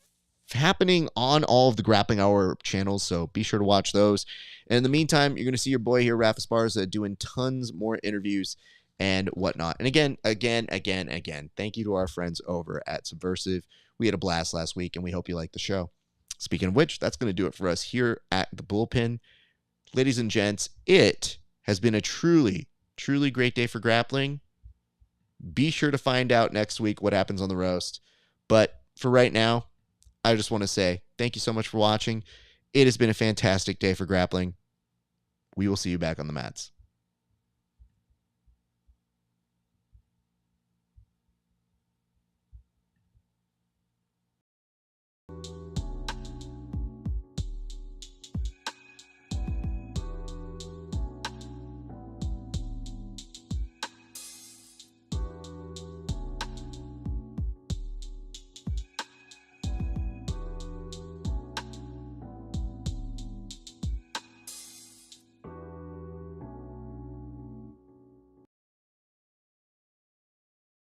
happening on all of the Grappling Hour channels, so be sure to watch those. And in the meantime, you're going to see your boy here, RAF ESPARZA, doing tons more interviews and whatnot. And again, thank you to our friends over at Subversive. We had a blast last week, and we hope you like the show. Speaking of which, that's going to do it for us here at the Bullpen. Ladies and gents, it has been a truly, truly great day for grappling. Be sure to find out next week what happens on the roast. But for right now, I just want to say thank you so much for watching. It has been a fantastic day for grappling. We will see you back on the mats.